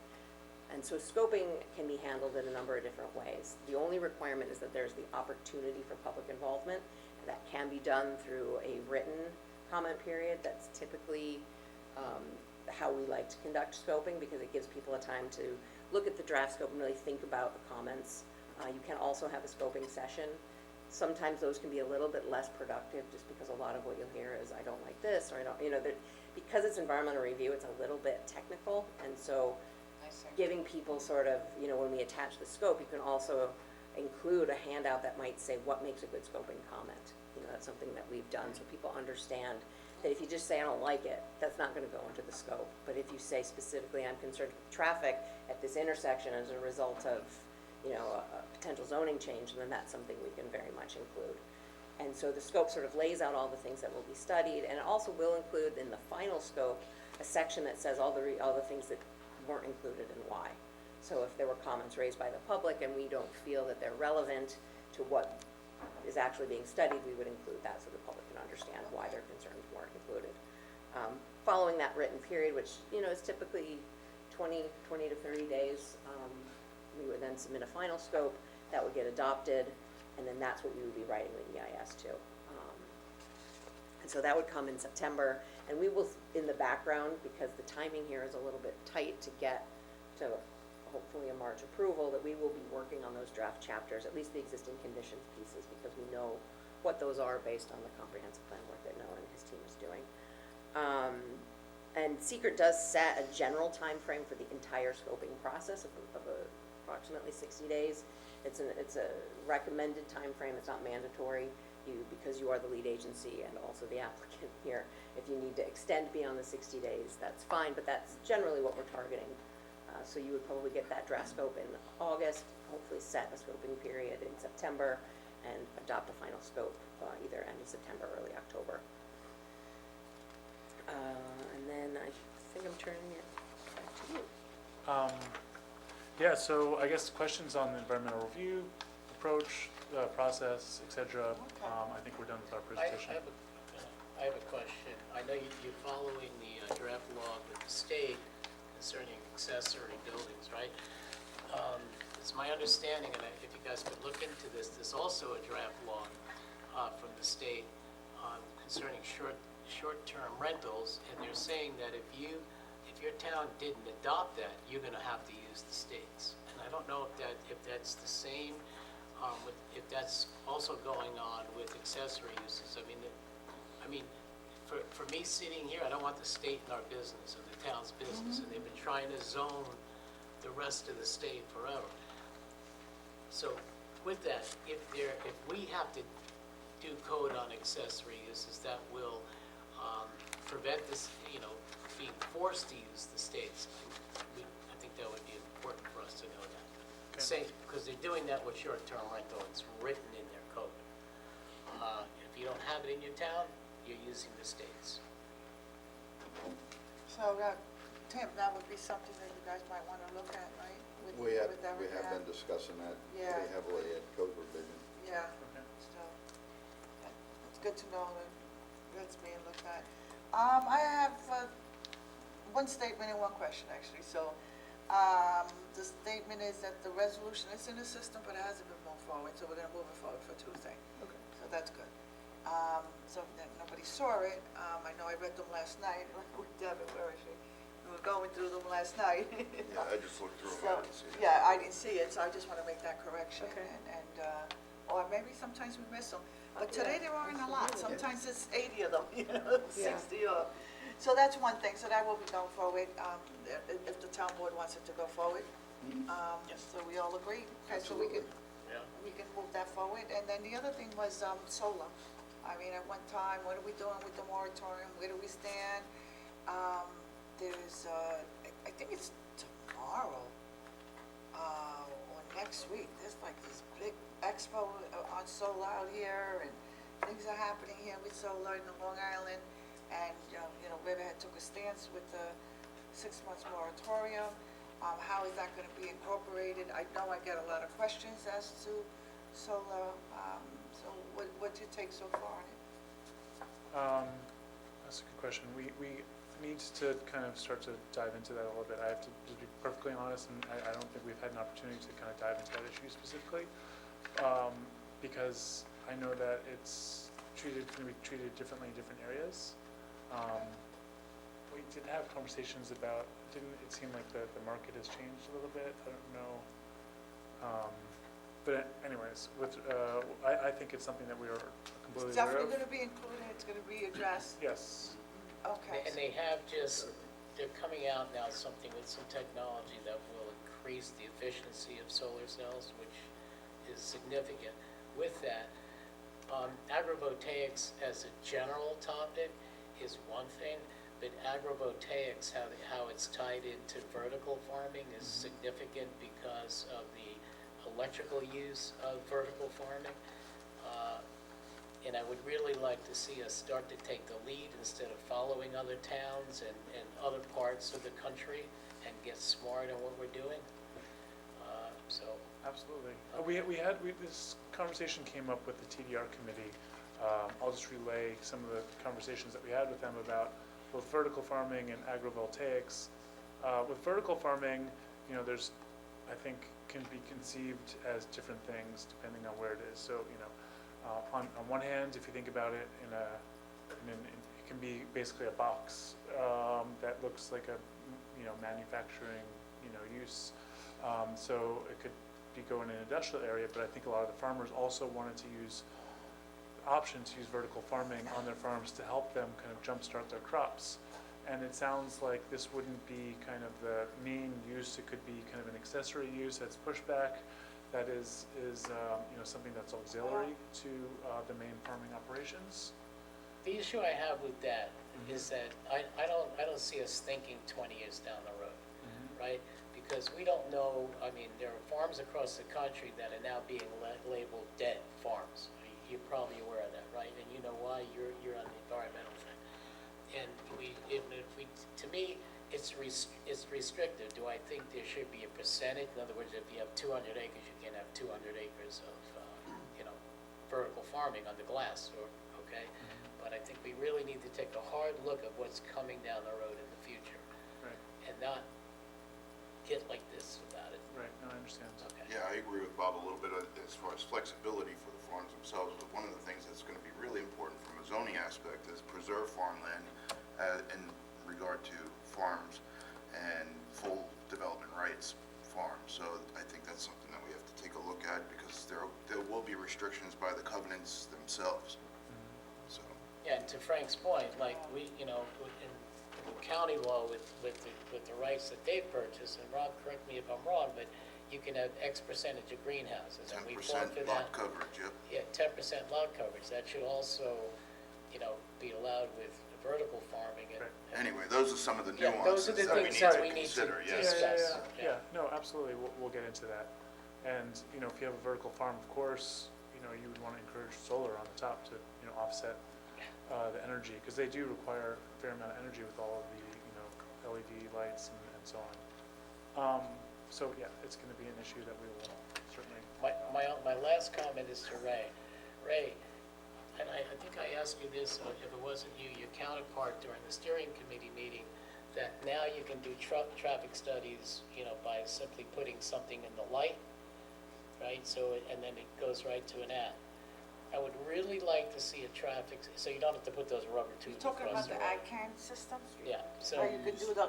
And so scoping can be handled in a number of different ways. The only requirement is that there's the opportunity for public involvement, and that can be done through a written comment period. That's typically how we like to conduct scoping, because it gives people a time to look at the draft scope and really think about the comments. You can also have a scoping session. Sometimes those can be a little bit less productive, just because a lot of what you'll hear is, I don't like this, or I don't, because it's environmental review, it's a little bit technical, and so giving people sort of, when we attach the scope, you can also include a handout that might say what makes a good scoping comment. That's something that we've done, so people understand that if you just say, I don't like it, that's not going to go into the scope. But if you say specifically, I'm concerned with traffic at this intersection as a result of, a potential zoning change, then that's something we can very much include. And so the scope sort of lays out all the things that will be studied, and it also will include in the final scope a section that says all the things that weren't included and why. So if there were comments raised by the public and we don't feel that they're relevant to what is actually being studied, we would include that so the public can understand why their concerns weren't included. Following that written period, which, is typically 20 to 30 days, we would then submit a final scope that would get adopted, and then that's what we would be writing the EIS to. And so that would come in September, and we will, in the background, because the timing here is a little bit tight to get to hopefully a March approval, that we will be working on those draft chapters, at least the existing conditions pieces, because we know what those are based on the comprehensive plan work that Noah and his team is doing. And Secret does set a general time frame for the entire scoping process of approximately 60 days. It's a recommended time frame. It's not mandatory. Because you are the lead agency and also the applicant here, if you need to extend beyond the 60 days, that's fine, but that's generally what we're targeting. So you would probably get that draft scope in August, hopefully set a scoping period in September, and adopt a final scope either end of September, early October. And then I think I'm turning it back to you. Yeah, so I guess questions on the environmental review, approach, process, et cetera. I think we're done with our presentation. I have a question. I know you're following the draft law with the state concerning accessory buildings, right? It's my understanding, and if you guys could look into this, there's also a draft law from the state concerning short-term rentals, and they're saying that if your town didn't adopt that, you're gonna have to use the state's. And I don't know if that's the same, if that's also going on with accessory uses. I mean, for me sitting here, I don't want the state in our business, or the town's business, and they've been trying to zone the rest of the state forever. So with that, if we have to do code on accessory uses, that will prevent this, being forced to use the states. I think that would be important for us to know that. Say, because they're doing that with short-term rental, it's written in their code. If you don't have it in your town, you're using the states. So, Tim, that would be something that you guys might want to look at, right? We have everything been discussing that Yeah. pretty heavily at code revision. Yeah, Okay. so, it's good to know that that's being looked at. I have one statement and one question, actually. So, the statement is that the resolution is in the system, but it hasn't been moved forward, so we're gonna move it forward for Tuesday. Okay. So that's good. So that nobody saw it. I know I read them last night with Debbie, where is she? We were going through them last night. Yeah, I just looked through them, So, I didn't see it. yeah, I didn't see it, so I just want to make that correction. Okay. Or maybe sometimes we miss them. But Yeah, today there aren't a lot. absolutely. Sometimes it's 80 of them, Yeah. 60 or. So that's one thing, so that will be going forward, if the town board wants it to go forward. So we all agree? Okay, so we can, Yeah. we can move that forward. And then the other thing was solar. I mean, at one time, what are we doing with the moratorium? Where do we stand? There's, I think it's tomorrow, or next week, there's like this big expo on solar out here, and things are happening here with solar in Long Island. And, Riverhead took a stance with the 6 months moratorium. How is that gonna be incorporated? I know I get a lot of questions as to solar, so what's your take so far on it? That's a good question. We need to kind of start to dive into that a little bit. I have to just be perfectly honest, and I don't think we've had an opportunity to kind of dive into that issue specifically, because I know that it's going to be treated differently in different areas. We did have conversations about, didn't it seem like the market has changed a little bit? I don't know. But anyways, I think it's something that we are completely It's aware of. definitely gonna be included, it's gonna be addressed, Yes. okay. And they have they're coming out now something with some technology that will increase the efficiency of solar cells, which is significant. With that, agrivoltaics as a general topic is one thing, but agrivoltaics, how it's tied into vertical farming is significant because of the electrical use of vertical farming. And I would really like to see us start to take the lead instead of following other towns and other parts of the country and get smart on what we're doing. So, Absolutely. This conversation came up with the TDR committee. I'll just relay some of the conversations that we had with them about both vertical farming and agrovoltaics. With vertical farming, you know, there's, I think, can be conceived as different things depending on where it is. So, you know, on one hand, if you think about it it can be basically a box that looks like a, you know, manufacturing, you know, use. So it could be going in an industrial area, but I think a lot of the farmers also wanted to use the option to use vertical farming on their farms to help them kind of jumpstart their crops. And it sounds like this wouldn't be kind of the main use. It could be kind of an accessory use that's pushback, that is you know, something that's auxiliary to the main farming operations. the issue I have with that is that I don't see us thinking 20 years down the road, right? Because we don't know, I mean, there are farms across the country that are now being labeled dead farms. You're probably aware of that, right? And you know why, you're on the environmental thing. And to me, it's restrictive. Do I think there should be a percentage? In other words, if you have 200 acres, you can't have 200 acres of, you know, vertical farming on the glass, okay? But I think we really need to take a hard look at what's coming down the road in the future. Right. And not get like this about it. Right, no, I understand. Okay. Yeah, I agree with Bob a little bit as far as flexibility for the farms themselves, but one of the things that's going to be really important from a zoning aspect is preserve farmland in regard to farms and full development rights farms. So I think that's something that we have to take a look at, because there will be restrictions by the covenants themselves. So, Yeah, and to Frank's point, like, we, you know, in county law with the rights that they've purchased, and Rob, correct me if I'm wrong, but you can have X percentage of greenhouses, and we fought for 10% that. lot coverage, yep. Yeah, 10% lot coverage, that should also, you know, be allowed with vertical farming and. Right. and- Anyway, those are some of the Yeah, those nuances are the that we things need that to we need to consider, yes. discuss. Yeah, no, absolutely, we'll get into that. And, you know, if you have a vertical farm, of course, you know, you would want to encourage solar on the top to, you know, offset the energy, because they do require a fair amount of energy with all of the, you know, LED lights and so on. So, yeah, it's going to be an issue that we will certainly. My last comment is to Ray. Ray, and I think I asked you this, if it wasn't you, your counterpart during the steering committee meeting, that now you can do traffic studies, you know, by simply putting something in the light, right? So, and then it goes right to an ad. I would really like to see a traffic, so you don't have to put those rubber You're tubes talking across about the the road. ICANN system? Yeah, so. Where you could do the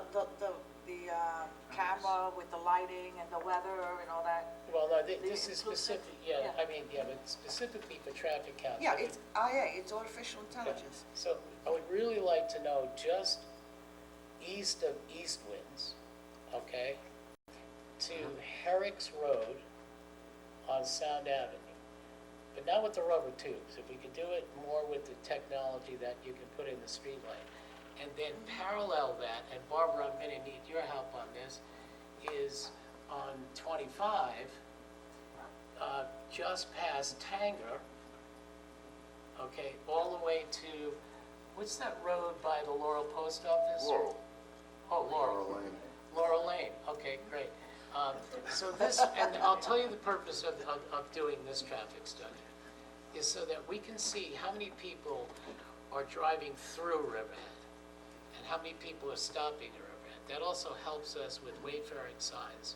camera with the lighting and the weather and all that? Well, no, this The is inclusive- specific, yeah. I mean, but specifically for traffic counts. Yeah, it's IA, it's artificial intelligence. So I would really like to know just east of East Winds, okay, to Herrick's Road on Sound Avenue. But not with the rubber tubes. If we could do it more with the technology that you can put in the street light. And then parallel that, and Barbara, I'm gonna need your help on this, is on 25, just past Tanger, okay, all the way to, what's that road by the Laurel Post Office? Laurel. Oh, Laurel. Laurel Lane, okay, great. So this, and I'll tell you the purpose of doing this traffic study, is so that we can see how many people are driving through Riverhead, and how many people are stopping at Riverhead. That also helps us with wayfaring signs.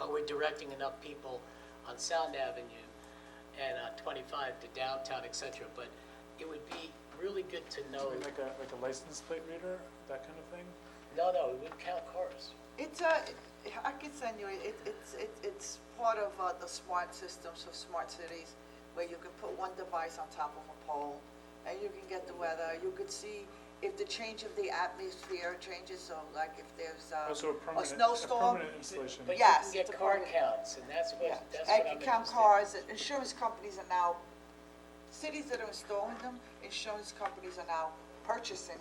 Are we directing enough people on Sound Avenue and 25 to downtown, et cetera? But it would be really good to know. Something like a license plate reader, that kind of thing? No, it would count cars. It's I can send you, it's part of the smart systems for smart cities, where you can put one device on top of a pole, and you can get the weather. You could see if the change of the atmosphere changes, so like if there's Also a snowstorm. permanent installation. But Yes, you it's can a get car permanent- counts, and that's Yeah, what and I'm you count interested in. cars, and insurance companies are now, cities that are installing them, insurance companies are now purchasing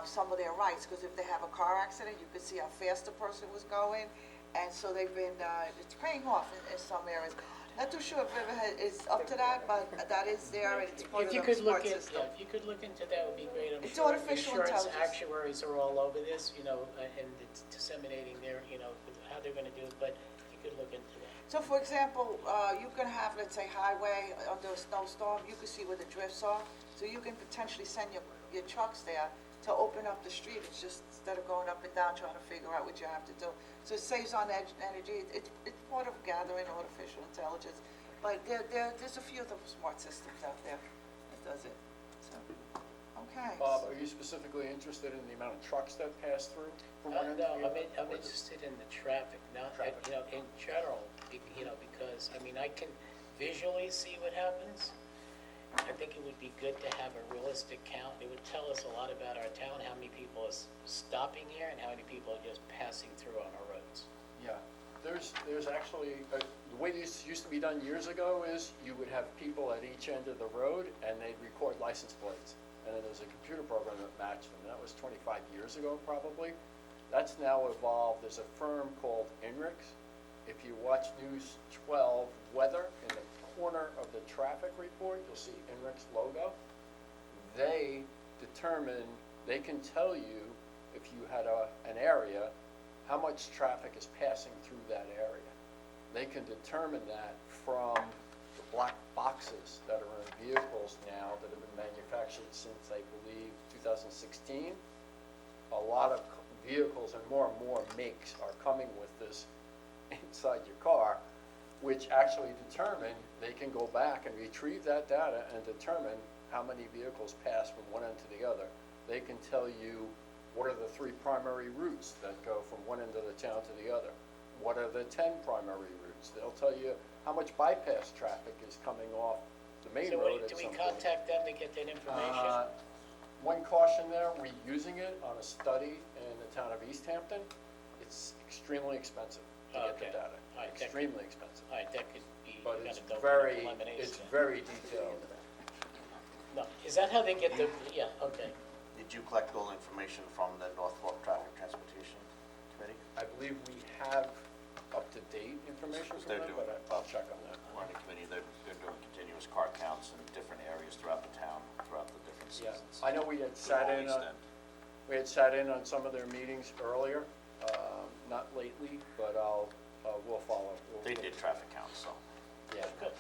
some of their rights, because if they have a car accident, you could see how fast the person was going, and so they've been, it's paying off in some areas. Not too sure if Riverhead is up to that, but that is there and it's part of If you the could smart look at, system. yeah, if you could look into that, would be great. I'm It's sure artificial insurance intelligence. actuaries are all over this, you know, and it's disseminating their, you know, how they're gonna do it, but if you could look into that. So for example, you can have, let's say, highway under a snowstorm, you can see where the drifts are. So you can potentially send your trucks there to open up the street. It's just, instead of going up and down trying to figure out what you have to do. So it saves on energy. It's part of gathering artificial intelligence. But there's a few of the smart systems out there that does it. So, okay. Bob, are you specifically interested in the amount of trucks that pass through from one end to No, the other? I'm interested in the traffic, not, you know, in general, you know, because, I mean, I can visually see what happens. I think it would be good to have a realistic count. It would tell us a lot about our town, how many people is stopping here and how many people are just passing through on our roads. Yeah, there's actually, the way this used to be done years ago is you would have people at each end of the road and they'd record license plates. And then there's a computer program that matched them. That was 25 years ago probably. That's now evolved. There's a firm called INRIX. If you watch News 12 weather, in the corner of the traffic report, you'll see INRIX logo. They can tell you if you had an area, how much traffic is passing through that area. They can determine that from the black boxes that are in vehicles now that have been manufactured since, I believe, 2016. A lot of vehicles and more makes are coming with this inside your car, which actually determine, they can go back and retrieve that data and determine how many vehicles pass from one end to the other. They can tell you what are the 3 primary routes that go from one end of the town to the other. What are the 10 primary routes? They'll tell you how much bypass traffic is coming off the main So road at do some we point. contact them to get that information? One caution there, we're using it on a study in the town of East Hampton. It's extremely expensive to get the Okay. data. All right, that- Extremely expensive. All right, that could be But kind it's of double very, elimination. it's very detailed. No, is that how they get the, yeah, okay. Did you collect all the information from the Norfolk Traffic Transportation Committee? I believe we have up-to-date information from They're them, doing but it. I'll check on that. On the committee, they're doing continuous car counts in different areas throughout the town, throughout the different Yeah, seasons. I know we had To a sat long in, extent. on some of their meetings earlier, not lately, but we'll follow. They did traffic counts, so. Yeah. Good.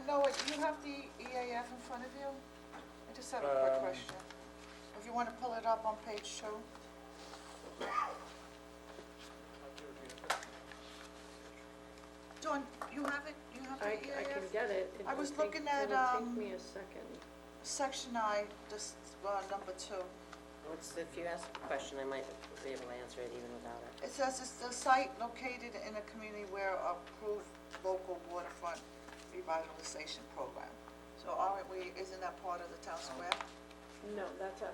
Noah, do you have the EAF in front of you? I just have a quick question. If you want to pull it up on page 2. Dawn, you have it? You have the I EAF? can get it. I was looking at, It'll take me a second. Section I, this, number 2. If you ask a question, I might be able to answer it even without it. It says it's the site located in a community where approved local waterfront revitalization program. So aren't we, isn't that part of the town square? No, that's a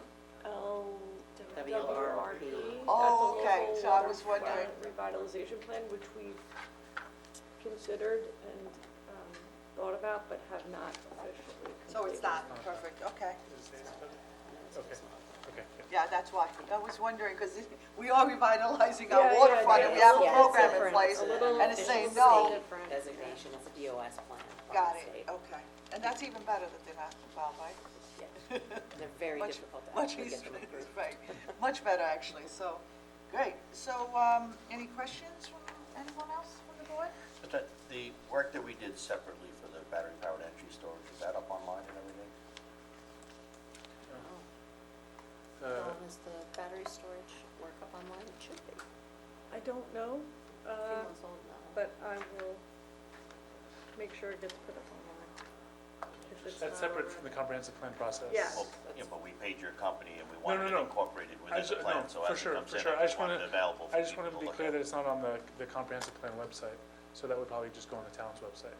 LWRP. WRP. Oh, That's a okay. local So I was waterfront wondering. Revitalization plan, which we've considered and thought about, but have not officially completed. So it's not, perfect, okay. Okay, okay. Yeah, that's why. I was wondering, because we are revitalizing Yeah, our yeah, waterfront, yeah, and we have a yeah, it's program in different. place, A little- and it's it's saying a no. little different. Designation, it's a DOS plan. from Got the it, state. okay. And that's even better that they're not involved, right? Yeah. They're very Much- difficult to much actually get easier, them approved. right. Much better, actually, so, great. So, any questions from anyone else from the board? But the work that we did separately for the battery-powered energy storage, is that up online and everything? Is the battery storage work up online? It should be. I don't know, A few months old now. but I will make sure it gets put up online. If it's That's not separate from the already. comprehensive plan process. Yeah. Well, yeah, but we paid your company and we No, wanted no, it no. incorporated I within the just, plan, no, so for as it sure, comes for in, sure. I just wanted it available for I just people wanted to to be look clear at. that it's not on the comprehensive plan website, so that would probably just go on the town's website.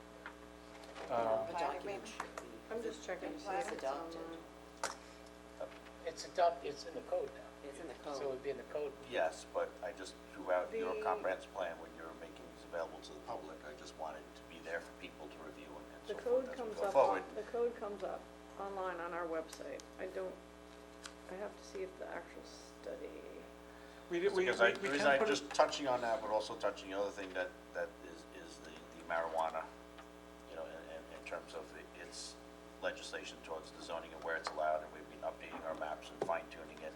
The Planning document maybe? should be. I'm just checking to see It's if it's adopted. online. It's in the code now. It's in the So it code. would be in the code. Yes, but I just threw out your The- comprehensive plan when you're making these available to the public. I just wanted to be there for people to review and The so code forth as we comes go up, forward. the code comes up online on our website. I have to see if the actual study, We did, we Because we I, the reason can I, put it, just touching on that, but also touching the other thing that is the marijuana, you know, in terms of its legislation towards the zoning and where it's allowed, and we've been updating our maps and fine tuning it.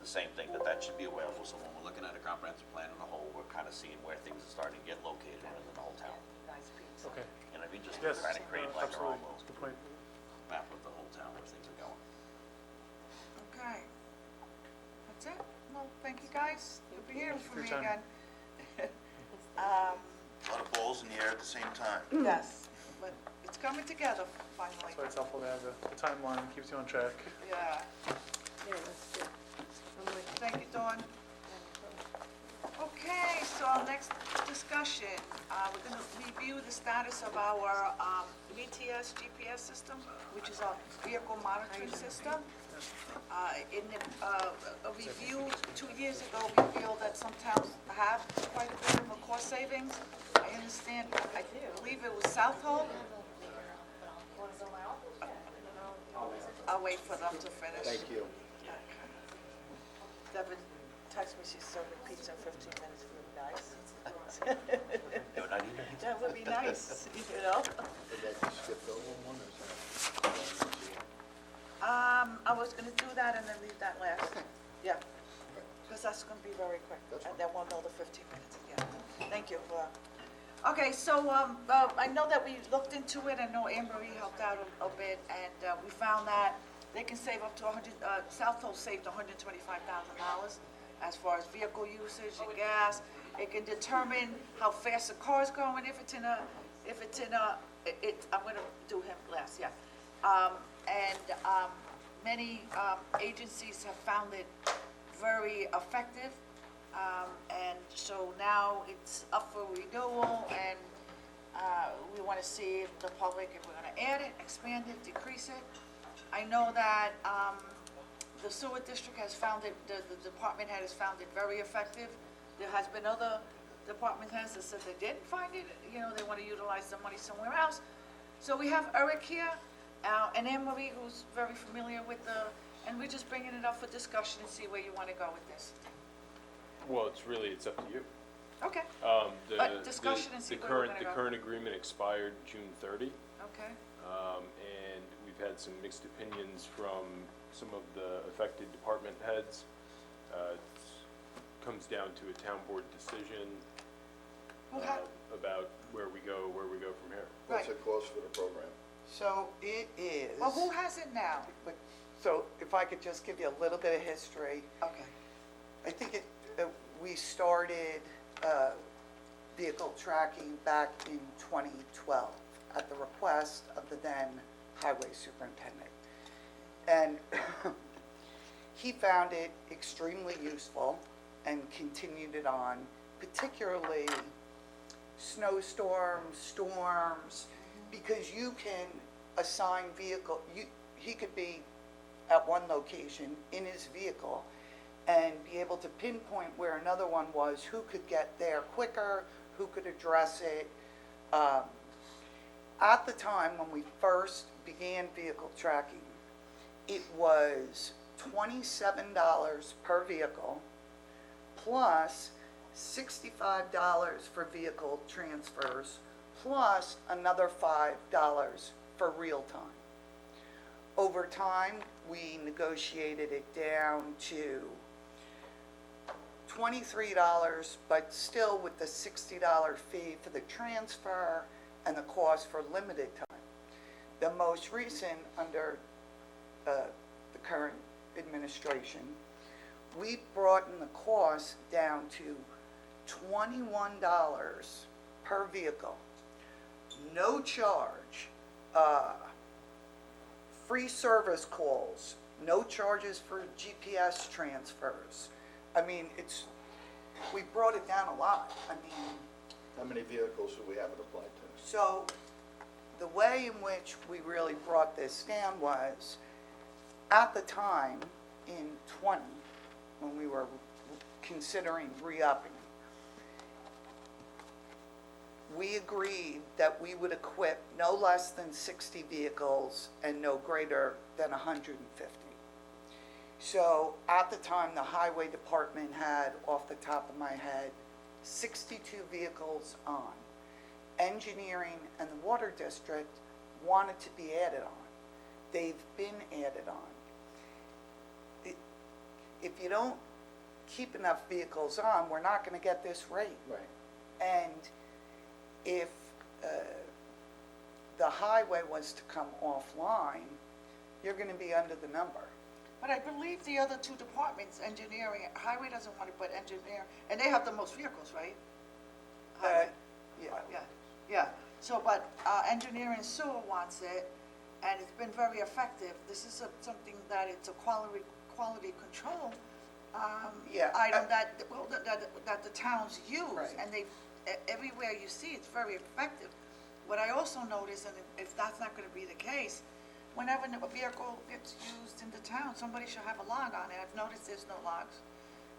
The same thing, that should be available, so when we're looking at a comprehensive plan in the whole, we're kind of seeing where things are starting to get located within the whole town. okay, You know what I mean, just yes, to kind of create like our absolutely, own that's a good point. map of the whole town where things are going. Okay. That's it? Well, thank you guys for hearing from me your time. again. A lot of balls in the air at the same time. Yes, but it's coming together finally. That's why it's helpful to have the timeline, keeps you on track. Yeah, Yeah, that's good. I'm with you. thank you, Dawn. Okay, so our next discussion, we're gonna review the status of our VTS GPS system, which is our vehicle monitoring system. In a review 2 years ago, we feel that some towns have quite a bit of a cost savings. I understand, I believe it was South Hope. I'll wait for them to finish. Thank you. Devin texted me, she's serving pizza in 15 minutes for you guys. No, not even. That would be nice, you know? Did that just skip over one or something? I was gonna do that and then leave that last. Yeah, because that's gonna be very quick. That's And then we'll know the 15 minutes, yeah. Thank you. Okay, so, I know that we looked into it, I know Anne Marie helped out a bit, and, we found that they can save up to South Hill saved $125,000 as far as vehicle usage and gas. It can determine how fast the car's going, if it's in a, I'm gonna do him last, yeah. Many agencies have found it very effective. And so now it's up for renewal, and we want to see if the public, if we're going to add it, expand it, decrease it. I know that the sewer district has found it, the department head has found it very effective. There has been other department heads that said they didn't find it, you know, they want to utilize the money somewhere else. So we have Eric here, and Anne Marie, who's very familiar with and we're just bringing it up for discussion and see where you want to go with this. Well, it's up to you. Okay, The- But discussion and see the where we're current- gonna go. The current agreement expired June 30, okay, and we've had some mixed opinions from some of the affected department heads. It comes down to a town board decision Okay. about where we go from here. What's Right. the cost for the program? So it is, well, who has it now? so if I could just give you a little bit of history. Okay, I think we started vehicle tracking back in 2012 at the request of the then highway superintendent. And he found it extremely useful and continued it on, particularly snowstorms, storms, because you can assign he could be at one location in his vehicle and be able to pinpoint where another one was, who could get there quicker, who could address it. At the time when we first began vehicle tracking, it was $27 per vehicle plus $65 for vehicle transfers plus another $5 for real time. Over time, we negotiated it down to $23, but still with the $60 fee for the transfer and the cost for limited time. The most recent, under the current administration, we brought in the cost down to $21 per vehicle, no charge, free service calls, no charges for GPS transfers. I mean, we brought it down a lot. I mean, How many vehicles do we have it applied to? so the way in which we really brought this down was, at the time in 20, when we were considering re-upping, we agreed that we would equip no less than 60 vehicles and no greater than 150. So at the time, the highway department had, off the top of my head, 62 vehicles on. Engineering and the water district wanted to be added on. They've been added on. If you don't keep enough vehicles on, we're not gonna get this rate. Right. And if the highway was to come offline, you're gonna be under the number. But I believe the other two departments, engineering, highway doesn't want it, but engineer, and they have the most vehicles, right? Highway. Yeah. Yeah, yeah. So, but engineering and sewer wants it, and it's been very effective. This is something that it's a quality control Yeah, item that the towns use, Right. and everywhere you see, it's very effective. What I also notice, and if that's not gonna be the case, whenever a vehicle gets used in the town, somebody should have a log on it. I've noticed there's no logs.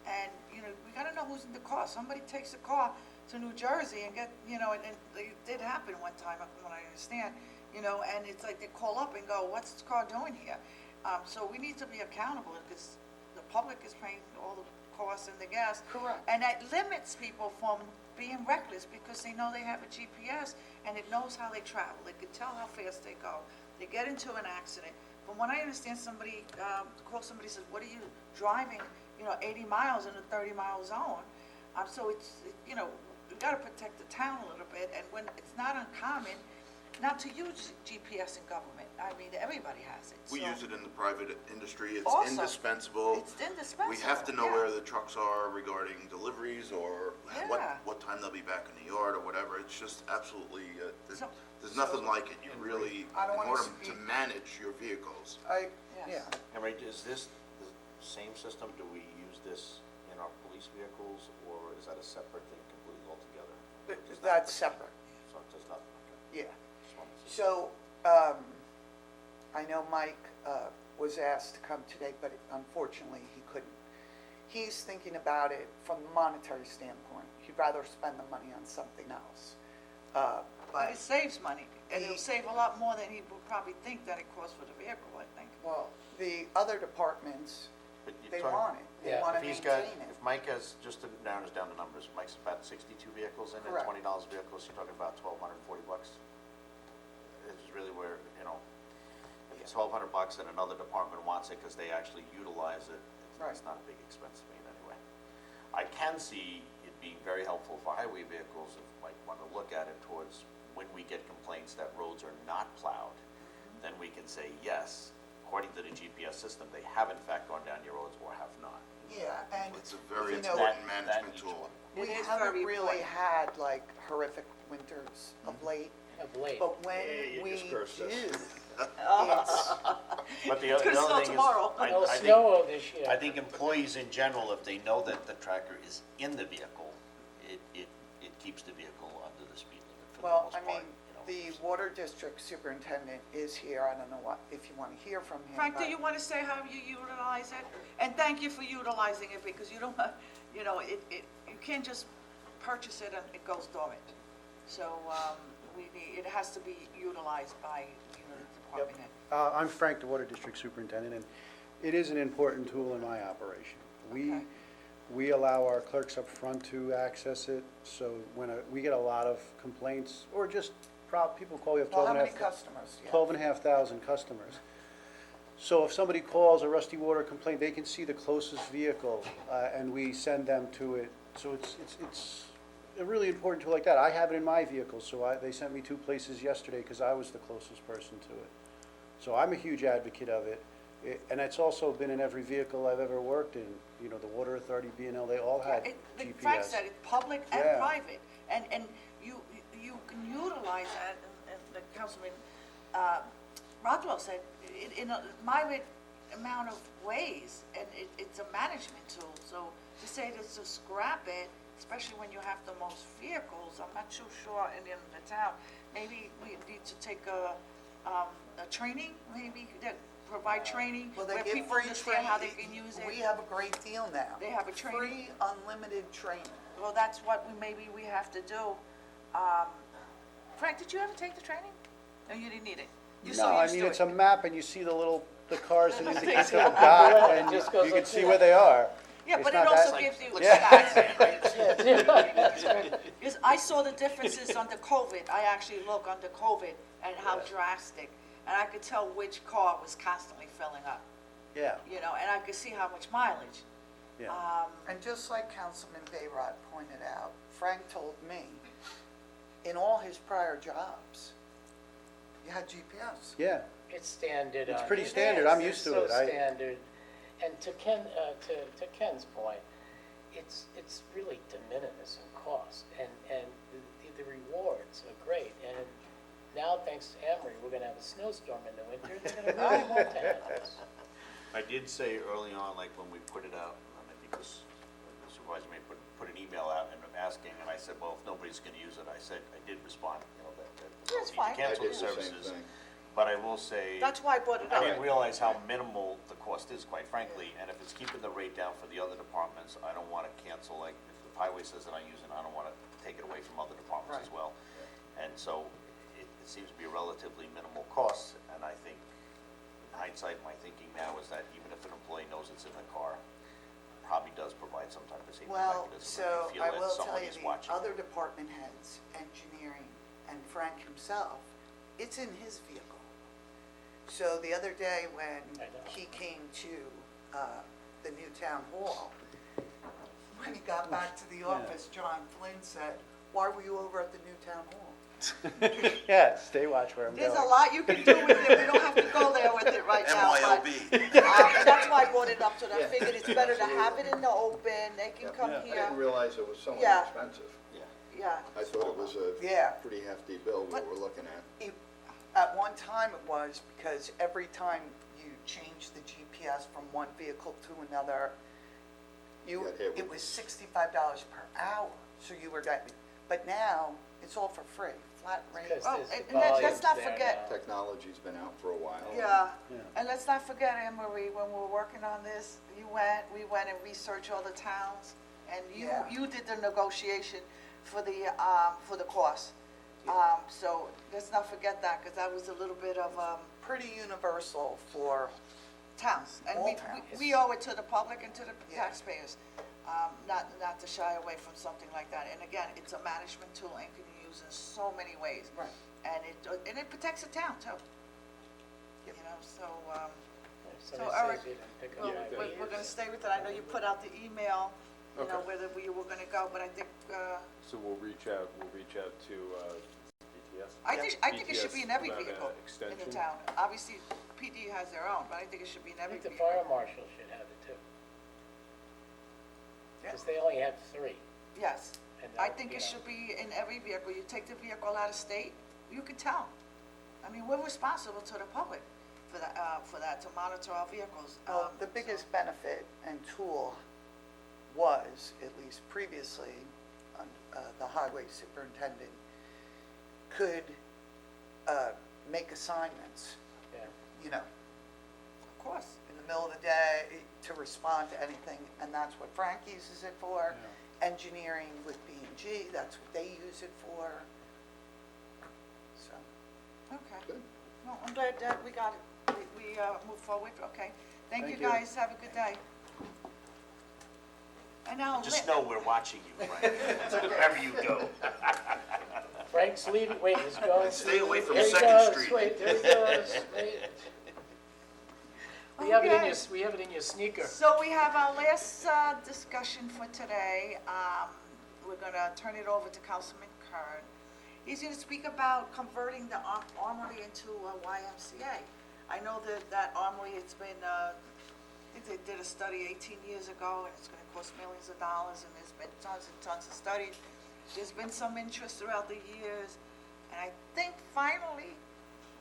And, we gotta know who's in the car. Somebody takes a car to New Jersey and and it did happen one time, from what I understand, and it's like they call up and go, what's this car doing here? So we need to be accountable, because the public is paying all the costs and the gas. Correct. And that limits people from being reckless, because they know they have a GPS and it knows how they travel. They can tell how fast they go. They get into an accident. From what I understand, somebody, calls somebody, says, what are you driving, 80 miles in a 30-mile zone? So we gotta protect the town a little bit, and when it's not uncommon not to use GPS in government. I mean, everybody has it. We So use it in the private industry, it's Also, indispensable. It's indispensable. We have to know yeah. where the trucks are regarding deliveries, or Yeah. what time they'll be back in the yard, or whatever. It's just absolutely, So- there's nothing like it. You really, I don't in wanna order speak- to manage your vehicles. Yeah. Yes. And Ray, is this the same system? Do we use this in our police vehicles, or is that a separate thing completely altogether? That's separate, So it does not, okay. yeah. Just wanted to see. So, I know Mike was asked to come today, but unfortunately he couldn't. He's thinking about it from a monetary standpoint. He'd rather spend the money on something else. But But, it saves money, and it'll He- save a lot more than he would probably think that it costs for the vehicle, I think. well, the other departments, But you're they talking- want it. They Yeah. want to If he's got, maintain it. if Mike has, just to narrow this down to numbers, Mike's about 62 vehicles in, Correct. at $20 a vehicle, so you're talking about $1,240. It's really where, if it's $1,200 and another department wants it because they actually utilize it, it's not a big expense to me anyway. I can see it being very helpful for highway vehicles, if Mike wanted to look at it towards when we get complaints that roads are not plowed, then we can say, yes, according to the GPS system, they have in fact gone down your roads or have not. Yeah, and, It's a very you know, important That management each tool. one. we It is haven't very really important. had like horrific winters of late. Of late. But when you we just cursed us. do, it's, But the It's gonna other snow thing is, tomorrow. No I think, snow this year. I think employees in general, if they know that the tracker is in the vehicle, it keeps the vehicle under the speed limit for the well, most I part. mean, the water district superintendent is here. I don't know if you want to hear from him. Frank, do but- you want to say how you utilize it? And thank you for utilizing it, because you don't, you can't just purchase it and it goes dormant. So, it has to be utilized by, the department head. I'm Frank, the Water District Superintendent, and it is an important tool in my operation. Okay. We allow our clerks up front to access it, so when we get a lot of complaints, or just people call, we have Well, 12 how and a many half. customers? Yeah. 12,500 customers. So if somebody calls a rusty water complaint, they can see the closest vehicle, and we send them to it. So it's a really important tool like that. I have it in my vehicle, so they sent me 2 places yesterday because I was the closest person to it. So I'm a huge advocate of it. And it's also been in every vehicle I've ever worked in. The Water Authority, B&L, they all had Like Frank GPS. said, it's public and Yeah. private, and you can utilize that, and the Councilman Rothwell said, in a myriad amount of ways, and it's a management tool, so to say to scrap it, especially when you have the most vehicles, I'm not too sure in the town, maybe we need to take a training, maybe, that provide training, Well, they where give people free understand how they training. can use it. We have a great deal now. They have a training? Free, unlimited training. Well, that's what maybe we have to do. Frank, did you ever take the training? No, you didn't need it? You're so No, I used mean, to it's it. a map, and you see the little the cars into the dot, and Just goes you can like see this. where they are. Yeah, It's but it not also that- gives you Yeah. stats. Because I saw the differences under COVID. I actually look under COVID and how drastic. And I could tell which car was constantly filling up, Yeah, you know, and I could see how much mileage. yeah. And just like Councilman Bayrod pointed out, Frank told me, in all his prior jobs, you had GPS. Yeah, It's standard. It's on pretty it. standard. I'm used to it. It's I- so standard. And to Ken's point, it's really de minimis in cost, and the rewards are great. And now, thanks to Emery, we're gonna have a snowstorm in the winter, they're gonna really want to have this. I did say early on, like when we put it out, and I think this, the supervisor may put an email out and asking, and I said, well, if nobody's gonna use it, I said, I did respond, you know, that That's we need to fine. I cancel did the the same services. thing. But I will say, That's why I brought it I up. didn't realize how minimal the cost is, quite frankly, and if it's keeping the rate down for the other departments, I don't wanna cancel, like, if the highway says that I use it, I don't wanna take it away from other departments as Right. well. And so, it seems to be a relatively minimal cost, and I think, in hindsight, my thinking now is that even if an employee knows it's in the car, probably does provide some type of safety Well, mechanism so if you I feel that will tell someone you, is the watching. other department heads, engineering, and Frank himself, it's in his vehicle. So the other day when I know. he came to the new town hall, when he got back to the office, John Flynn said, "Why were you over at the new town hall?" Yeah, stay watch where I'm going. There's a lot you can do with it. We don't have to go there with it right now, but, that's why I brought it up to them. I figured it's better to have it in the open. They can come I here. didn't realize it was so Yeah. expensive. Yeah. I thought it was a Yeah. pretty hefty bill we But- were looking at. At one time it was, because every time you changed the GPS from one vehicle to another, Got hit with it was $65 per hour, so you were getting, but now, it's all for free, flat rate. Because Oh, there's and the let's volumes not there forget- now. Technology's been out for a while. Yeah, Yeah. and let's not forget, Anne Marie, when we were working on this, we went and researched all the towns, and Yeah. you did the negotiation for the cost. So let's not forget that, because that was a little bit of, Pretty universal for, towns. And All we towns. owe it to the public and to the Yeah. taxpayers, not to shy away from something like that. And again, it's a management tool and can be used in so many ways. Right. And it protects the town too. You know, so, If So, somebody Eric, says you didn't pick up well, my we're meters. gonna stay with it. I know you put out the email, you know, Okay. whether we were gonna go, but I think, So we'll reach out to, BTS. I think it should be in every BTS vehicle about an in the extension. town. Obviously, PD has their own, but I think it should be in I every think the vehicle. fire marshal should have it too. Yeah. Because they only have 3. Yes. and I that, think you it know, should be in every vehicle. You take the vehicle out of state, you can tell. I mean, we're responsible to the public for that, to monitor our vehicles. well, the biggest benefit and tool was, at least previously, the highway superintendent could make assignments, Yeah. you know, Of course. in the middle of the day to respond to anything, and that's what Frank uses it for. Engineering with B&G, that's what they use it for. So, Okay. Good. Well, I'm glad that we got it. We move forward, okay. Thank you, Thank you. guys. Have a good day. And now, Just know we're watching you, Frank, wherever you go. Frank's leaving, wait, he's going. Stay away from There he Second goes, Street. Wait, there he goes, wait. We have it in Okay. we have it in your sneaker. So we have our last discussion for today. We're gonna turn it over to Councilman Kern. He's gonna speak about converting the armory into a YMCA. I know that armory, it's been, I think they did a study 18 years ago, and it's gonna cost millions of dollars, and there's been tons and tons of studies. There's been some interest throughout the years, and I think finally,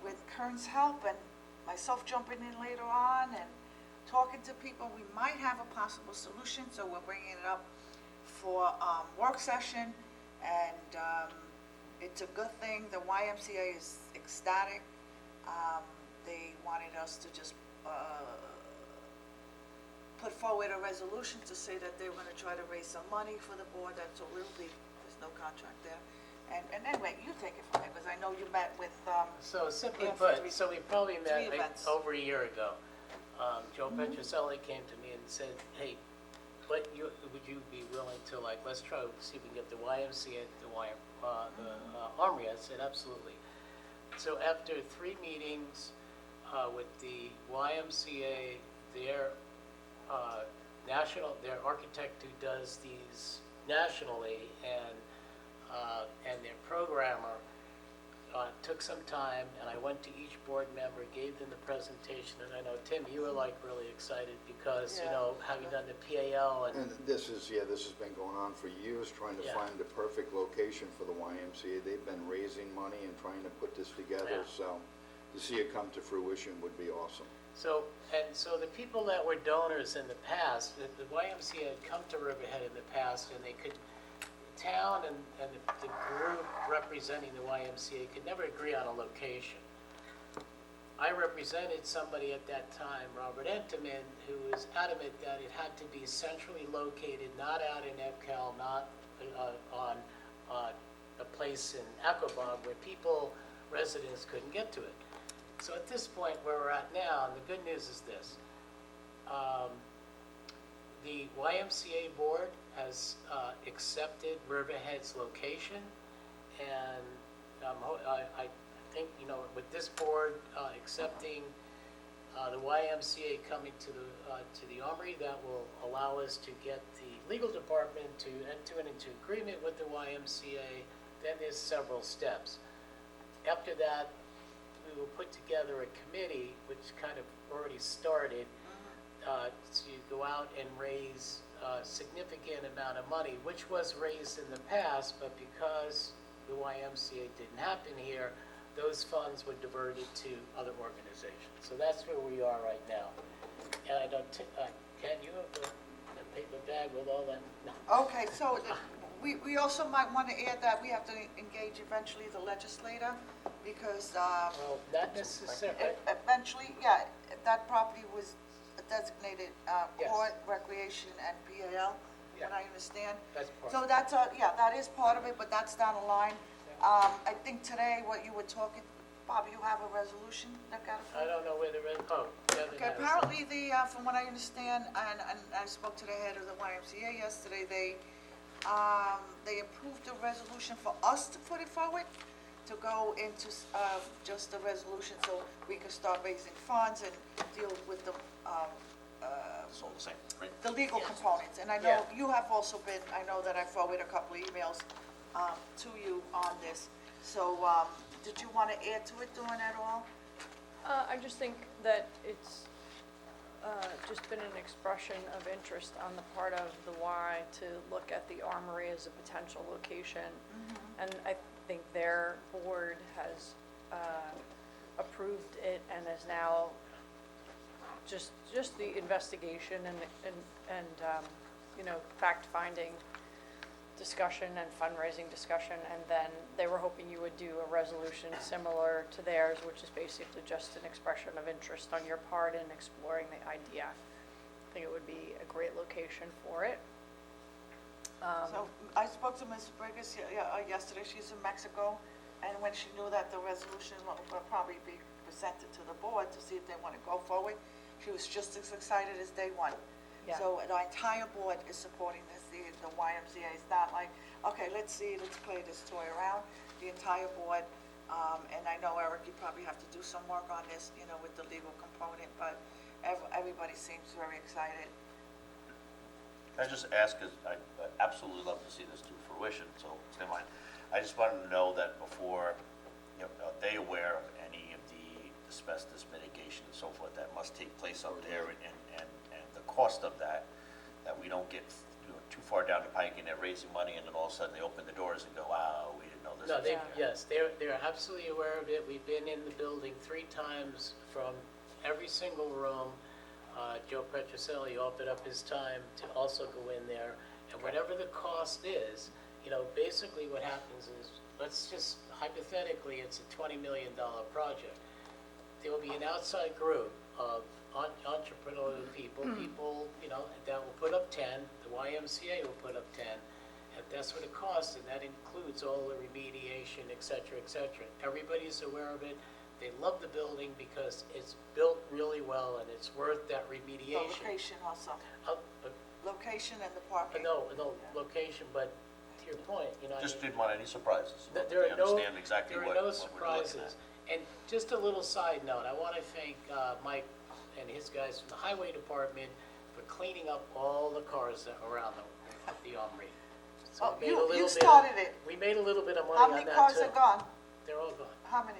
with Kern's help and myself jumping in later on and talking to people, we might have a possible solution, so we're bringing it up for work session, and it's a good thing. The YMCA is ecstatic. They wanted us to just put forward a resolution to say that they were gonna try to raise some money for the board. That's all it'll be. There's no contract there. And anyway, you take it from there, because I know you met with, So simply Yeah, for put, so we probably met three like, events. over a year ago. Joe Petroselli came to me and said, hey, would you be willing to, like, let's try to see if we can get the YMCA at the Armory? I said, absolutely. So after 3 meetings with the YMCA, their their architect who does these nationally, and their programmer, took some time, and I went to each board member, gave them the presentation, and I know, Tim, you were like really excited because, you know, having done the PAL And this has been going on for years, trying to Yeah. find the perfect location for the YMCA. They've been raising money and trying to put this together, Yeah. so to see it come to fruition would be awesome. So the people that were donors in the past, the YMCA had come to Riverhead in the past, and they could, the town and the group representing the YMCA could never agree on a location. I represented somebody at that time, Robert Entenman, who was adamant that it had to be centrally located, not out in Epcal, not on a place in Aquabog where residents couldn't get to it. So at this point where we're at now, and the good news is this, the YMCA board has accepted Riverhead's location, and I think, you know, with this board accepting the YMCA coming to the Armory, that will allow us to get the legal department to enter into agreement with the YMCA. Then there's several steps. After that, we will put together a committee, which kind of already started, to go out and raise a significant amount of money, which was raised in the past, but because the YMCA didn't happen here, those funds were diverted to other organizations. So that's where we are right now. And I don't, Ken, you have the paper bag with all that? No. Okay, so we also might want to add that we have to engage eventually the legislator, because Well, not necessarily. eventually, yeah, that property was designated Yes. port, recreation, and PAL, Yeah. what I understand. That's part So of it. that's, yeah, that is part of it, but that's down the line. I think today, what you were talking, Bob, you have a resolution that got approved? I don't know where the rest, Devin Okay, has it. apparently from what I understand, and I spoke to the head of the YMCA yesterday, they approved a resolution for us to put it forward, to go into, just a resolution so we can start raising funds and deal with the, It's all the same, right? the legal components. And I know Yeah. you have also been, I know that I forwarded a couple of emails, to you on this. So, did you want to add to it during that all? I just think that it's just been an expression of interest on the part of the Y to look at the Armory as a potential location. And I think their board has approved it and is now just the investigation and you know, fact-finding discussion and fundraising discussion, and then they were hoping you would do a resolution similar to theirs, which is basically just an expression of interest on your part in exploring the idea. I think it would be a great location for it. So I spoke to Ms. Briggs yesterday, she's in Mexico, and when she knew that the resolution will probably be presented to the board to see if they want to go forward, she was just as excited as day one. Yeah. So the entire board is supporting this, the YMCA is not like, okay, let's play this toy around. The entire board, and I know, Eric, you probably have to do some work on this, you know, with the legal component, but everybody seems very excited. Can I just ask, because I absolutely love to see this to fruition, so stay in mind. I just wanted to know that before, you know, are they aware of any of the asbestos mitigation and so forth that must take place up there, and the cost of that we don't get, you know, too far down the pike and they're raising money and then all of a sudden they open the doors and go, wow, we didn't know this. No, was they, in yes, there." they're absolutely aware of it. We've been in the building 3 times from every single room. Joe Petroselli offered up his time to also go in there, and whatever the cost is, you know, basically what happens is, let's just hypothetically, it's a $20 million project. There will be an outside group of entrepreneurial people, you know, that will put up 10, the YMCA will put up 10, and that's what it costs, and that includes all the remediation, et cetera, et cetera. Everybody's aware of it. they love the building because it's built really well and it's worth that The remediation. location also, Uh, location and the parking. No, location, but to your point, you know. I Just mean, didn't want any surprises. There We are no, understand exactly there what are no what we're looking at. surprises. And just a little side note, I want to thank Mike and his guys from the highway department for cleaning up all the cars that were around the Armory. So Oh, we made a little you bit of- started it. We made a little bit of money How on many that cars too. are gone? They're all gone. How many?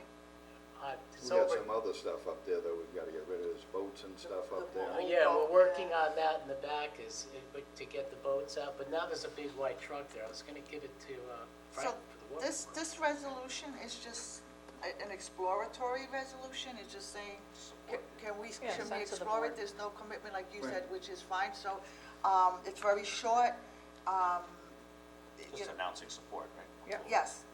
It's We got over. some other stuff up there that we've gotta get rid of, there's boats and stuff up there. Yeah, we're working on that in the back to get the boats out, but now there's a big white truck there. I was gonna give it to Frank So for the water. this resolution is just an exploratory resolution, it's just saying, can we, Yeah, should we send to the explore it? board. There's no commitment, like you Right. said, which is fine, so, it's very short, Just announcing support, right? yes,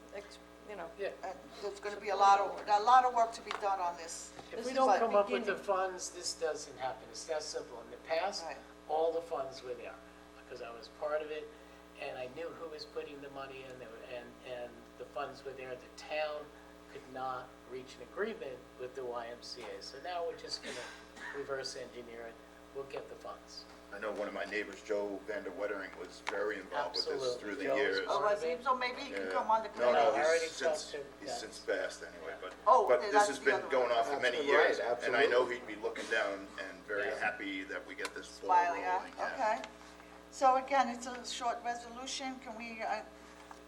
You know, Yeah. and there's gonna be a lot of work to be done on this. If This we is don't like come up with the beginning. funds, this doesn't happen. It's that simple. In the past, Right. all the funds were there, because I was part of it, and I knew who was putting the money in, and the funds were there. The town could not reach an agreement with the YMCA. So now we're just gonna reverse engineer it. We'll get the funds. I know one of my neighbors, Joe Vander Wettering, was very involved with this Absolutely. through the Joe was years. Oh, part I see, so maybe he can Yeah. come on the No, committee. no, I already he's talked since, to he's Dennis. since passed anyway, Oh, but okay, this that's has the been other one. going on for many Absolutely right, years. And I absolutely. know he'd be looking down and very Yeah. happy that we get this ball Smiley, rolling. yeah, okay. So again, it's a short resolution, can we,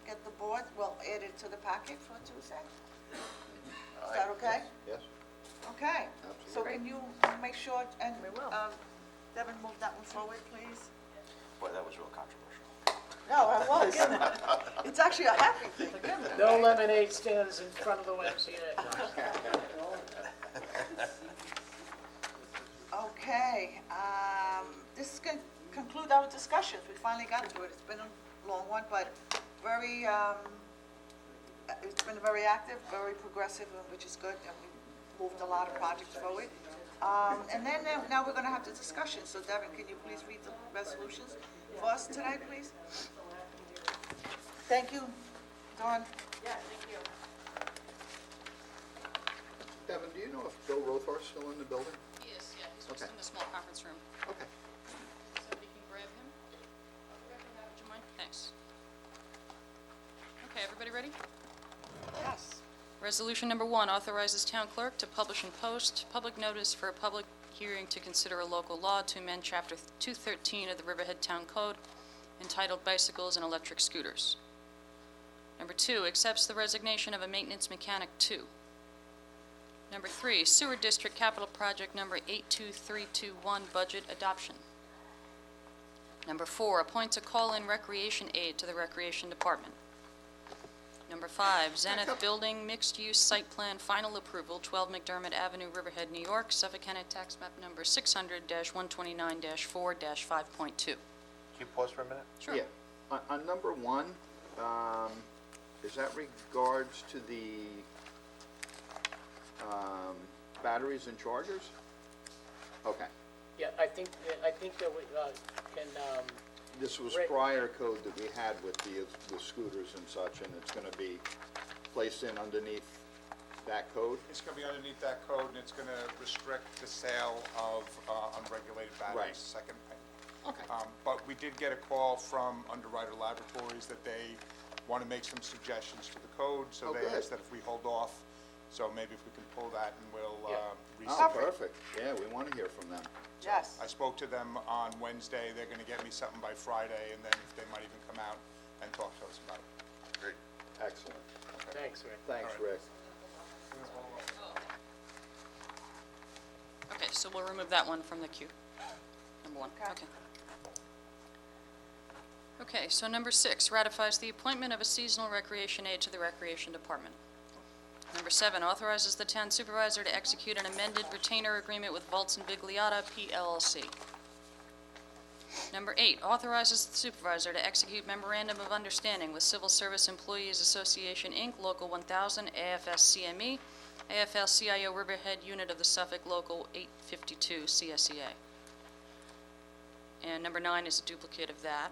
get the board, well, add it to the packet for Tuesday? Is that okay? Yes, Okay, so absolutely. can you make sure, and, We will. Devin, move that one forward, please? Boy, that was real controversial. No, I was. It's actually a happy thing. No lemonade stands in front of the YMCA. Okay, this is gonna conclude our discussions, we finally got to it, it's been a long one, but very, it's been very active, very progressive, which is good, and we moved a lot of projects forward. And then, now we're gonna have the discussion, so Devin, can you please read the resolutions for us today, please? Thank you, Dawn. Devin, do you know if Bill Rothar's still in the building? He is, yeah, he's Okay. just in the small conference room. Okay. So we can grab him. Would you mind? Thanks. Okay, everybody ready? Yes. Resolution number 1 authorizes town clerk to publish and post public notice for a public hearing to consider a local law to amend Chapter 213 of the Riverhead Town Code entitled Bicycles and Electric Scooters. Number 2, accepts the resignation of a maintenance mechanic 2. Number 3, Sewer District Capital Project Number 82321 budget adoption. Number 4, appoints a call-in recreation aide to the Recreation Department. Number 5, Zenith Building Mixed-Use Site Plan Final Approval, 12 McDermott Avenue, Riverhead, New York, Suffolk County Tax Map Number 600-129-4-5.2. Can you pause for a minute? Sure. Yeah, on number 1, is that regards to the, batteries and chargers? Okay, Yeah, I think that we can, this was Right. prior code that we had with the scooters and such, and it's gonna be placed in underneath that code? It's going to be underneath that code, and it's going to restrict the sale of unregulated batteries, Right. second thing. Okay. But we did get a call from Underwriter Laboratories that they want to make some suggestions for the code, so Oh, they good. asked that if we hold off, so maybe if we can pull that and we'll Yeah. Oh, resubmit. perfect, yeah, we wanna hear from them. Yes. I spoke to them on Wednesday, they're going to get me something by Friday, and then they might even come out and talk to us about it. Great. Excellent. thanks, Rick. Thanks, All right. Rick. Okay, so we'll remove that one from the queue. Number 1, okay. Okay, so number 6, ratifies the appointment of a seasonal recreation aide to the Recreation Department. Number 7, authorizes the town supervisor to execute an amended retainer agreement with Volts and Vigliotta PLLC. Number 8, authorizes the supervisor to execute memorandum of understanding with Civil Service Employees Association, Inc., Local 1000, AFS-CME, AFL-CIO Riverhead Unit of the Suffolk Local 852 CSEA. And number 9 is a duplicate of that.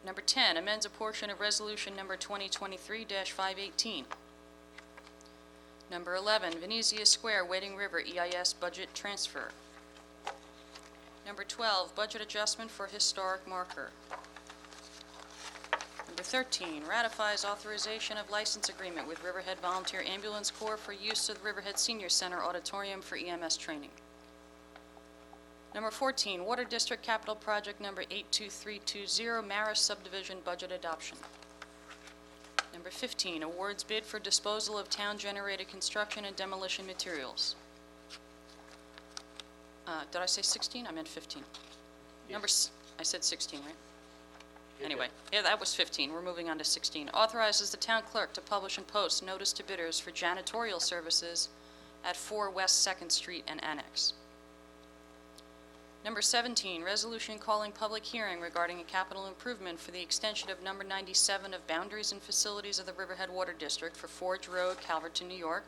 Number 10, amends a portion of Resolution Number 2023-518. Number 11, Venezia Square, Wading River, EIS budget transfer. Number 12, budget adjustment for historic marker. Number 13, ratifies authorization of license agreement with Riverhead Volunteer Ambulance Corps for use of the Riverhead Senior Center Auditorium for EMS training. Number 14, Water District Capital Project Number 82320, Marist Subdivision budget adoption. Number 15, awards bid for disposal of town-generated construction and demolition materials. Did I say 16? I meant 15. I said 16, right? Anyway, yeah, that was 15. We're moving on to 16. Authorizes the town clerk to publish and post notice to bidders for janitorial services at 4 West 2nd Street and Annex. Number 17, resolution calling public hearing regarding a capital improvement for the extension of number 97 of boundaries and facilities of the Riverhead Water District for Forge Road, Calverton, New York,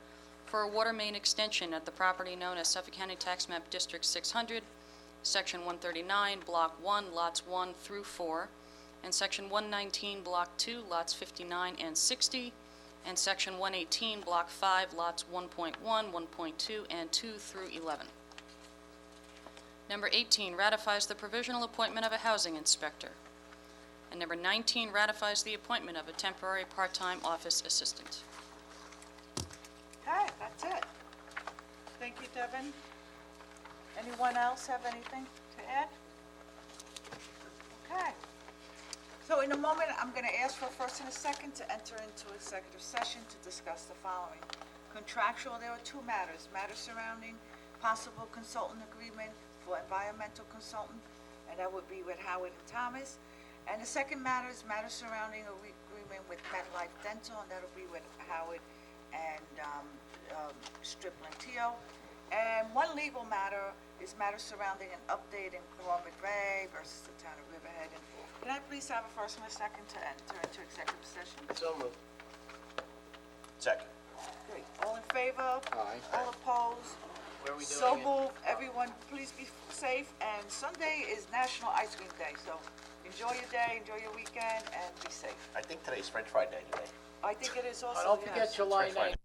for a water main extension at the property known as Suffolk County Tax Map District 600, Section 139, Block 1, Lots 1 through 4, and Section 119, Block 2, Lots 59 and 60, and Section 118, Block 5, Lots 1.1, 1.2, and 2 through 11. Number 18, ratifies the provisional appointment of a housing inspector. And number 19, ratifies the appointment of a temporary part-time office assistant. Okay, that's it. Thank you, Devin. Anyone else have anything to add? Okay. So in a moment, I'm going to ask for a first and a second to enter into executive session to discuss the following. Contractual, there are two matters surrounding possible consultant agreement for environmental consultant, and that would be with Howard and Thomas. And the second matter is surrounding a agreement with MetLife Dental, and that'll be with Howard and Strickland Teo. And one legal matter is matter surrounding an update in Columbus Ray versus the town of Riverhead. And can I please have a first and a second to enter into executive session? So moved. Second. Great. All in favor? Aye. All opposed? Where are we doing So it? moved. Everyone, please be safe. And Sunday is National Ice Cream Day, so enjoy your day, enjoy your weekend, and be safe. I think today's French fry day today. I think it is also, Oh, don't forget yes. July French fries. 19th.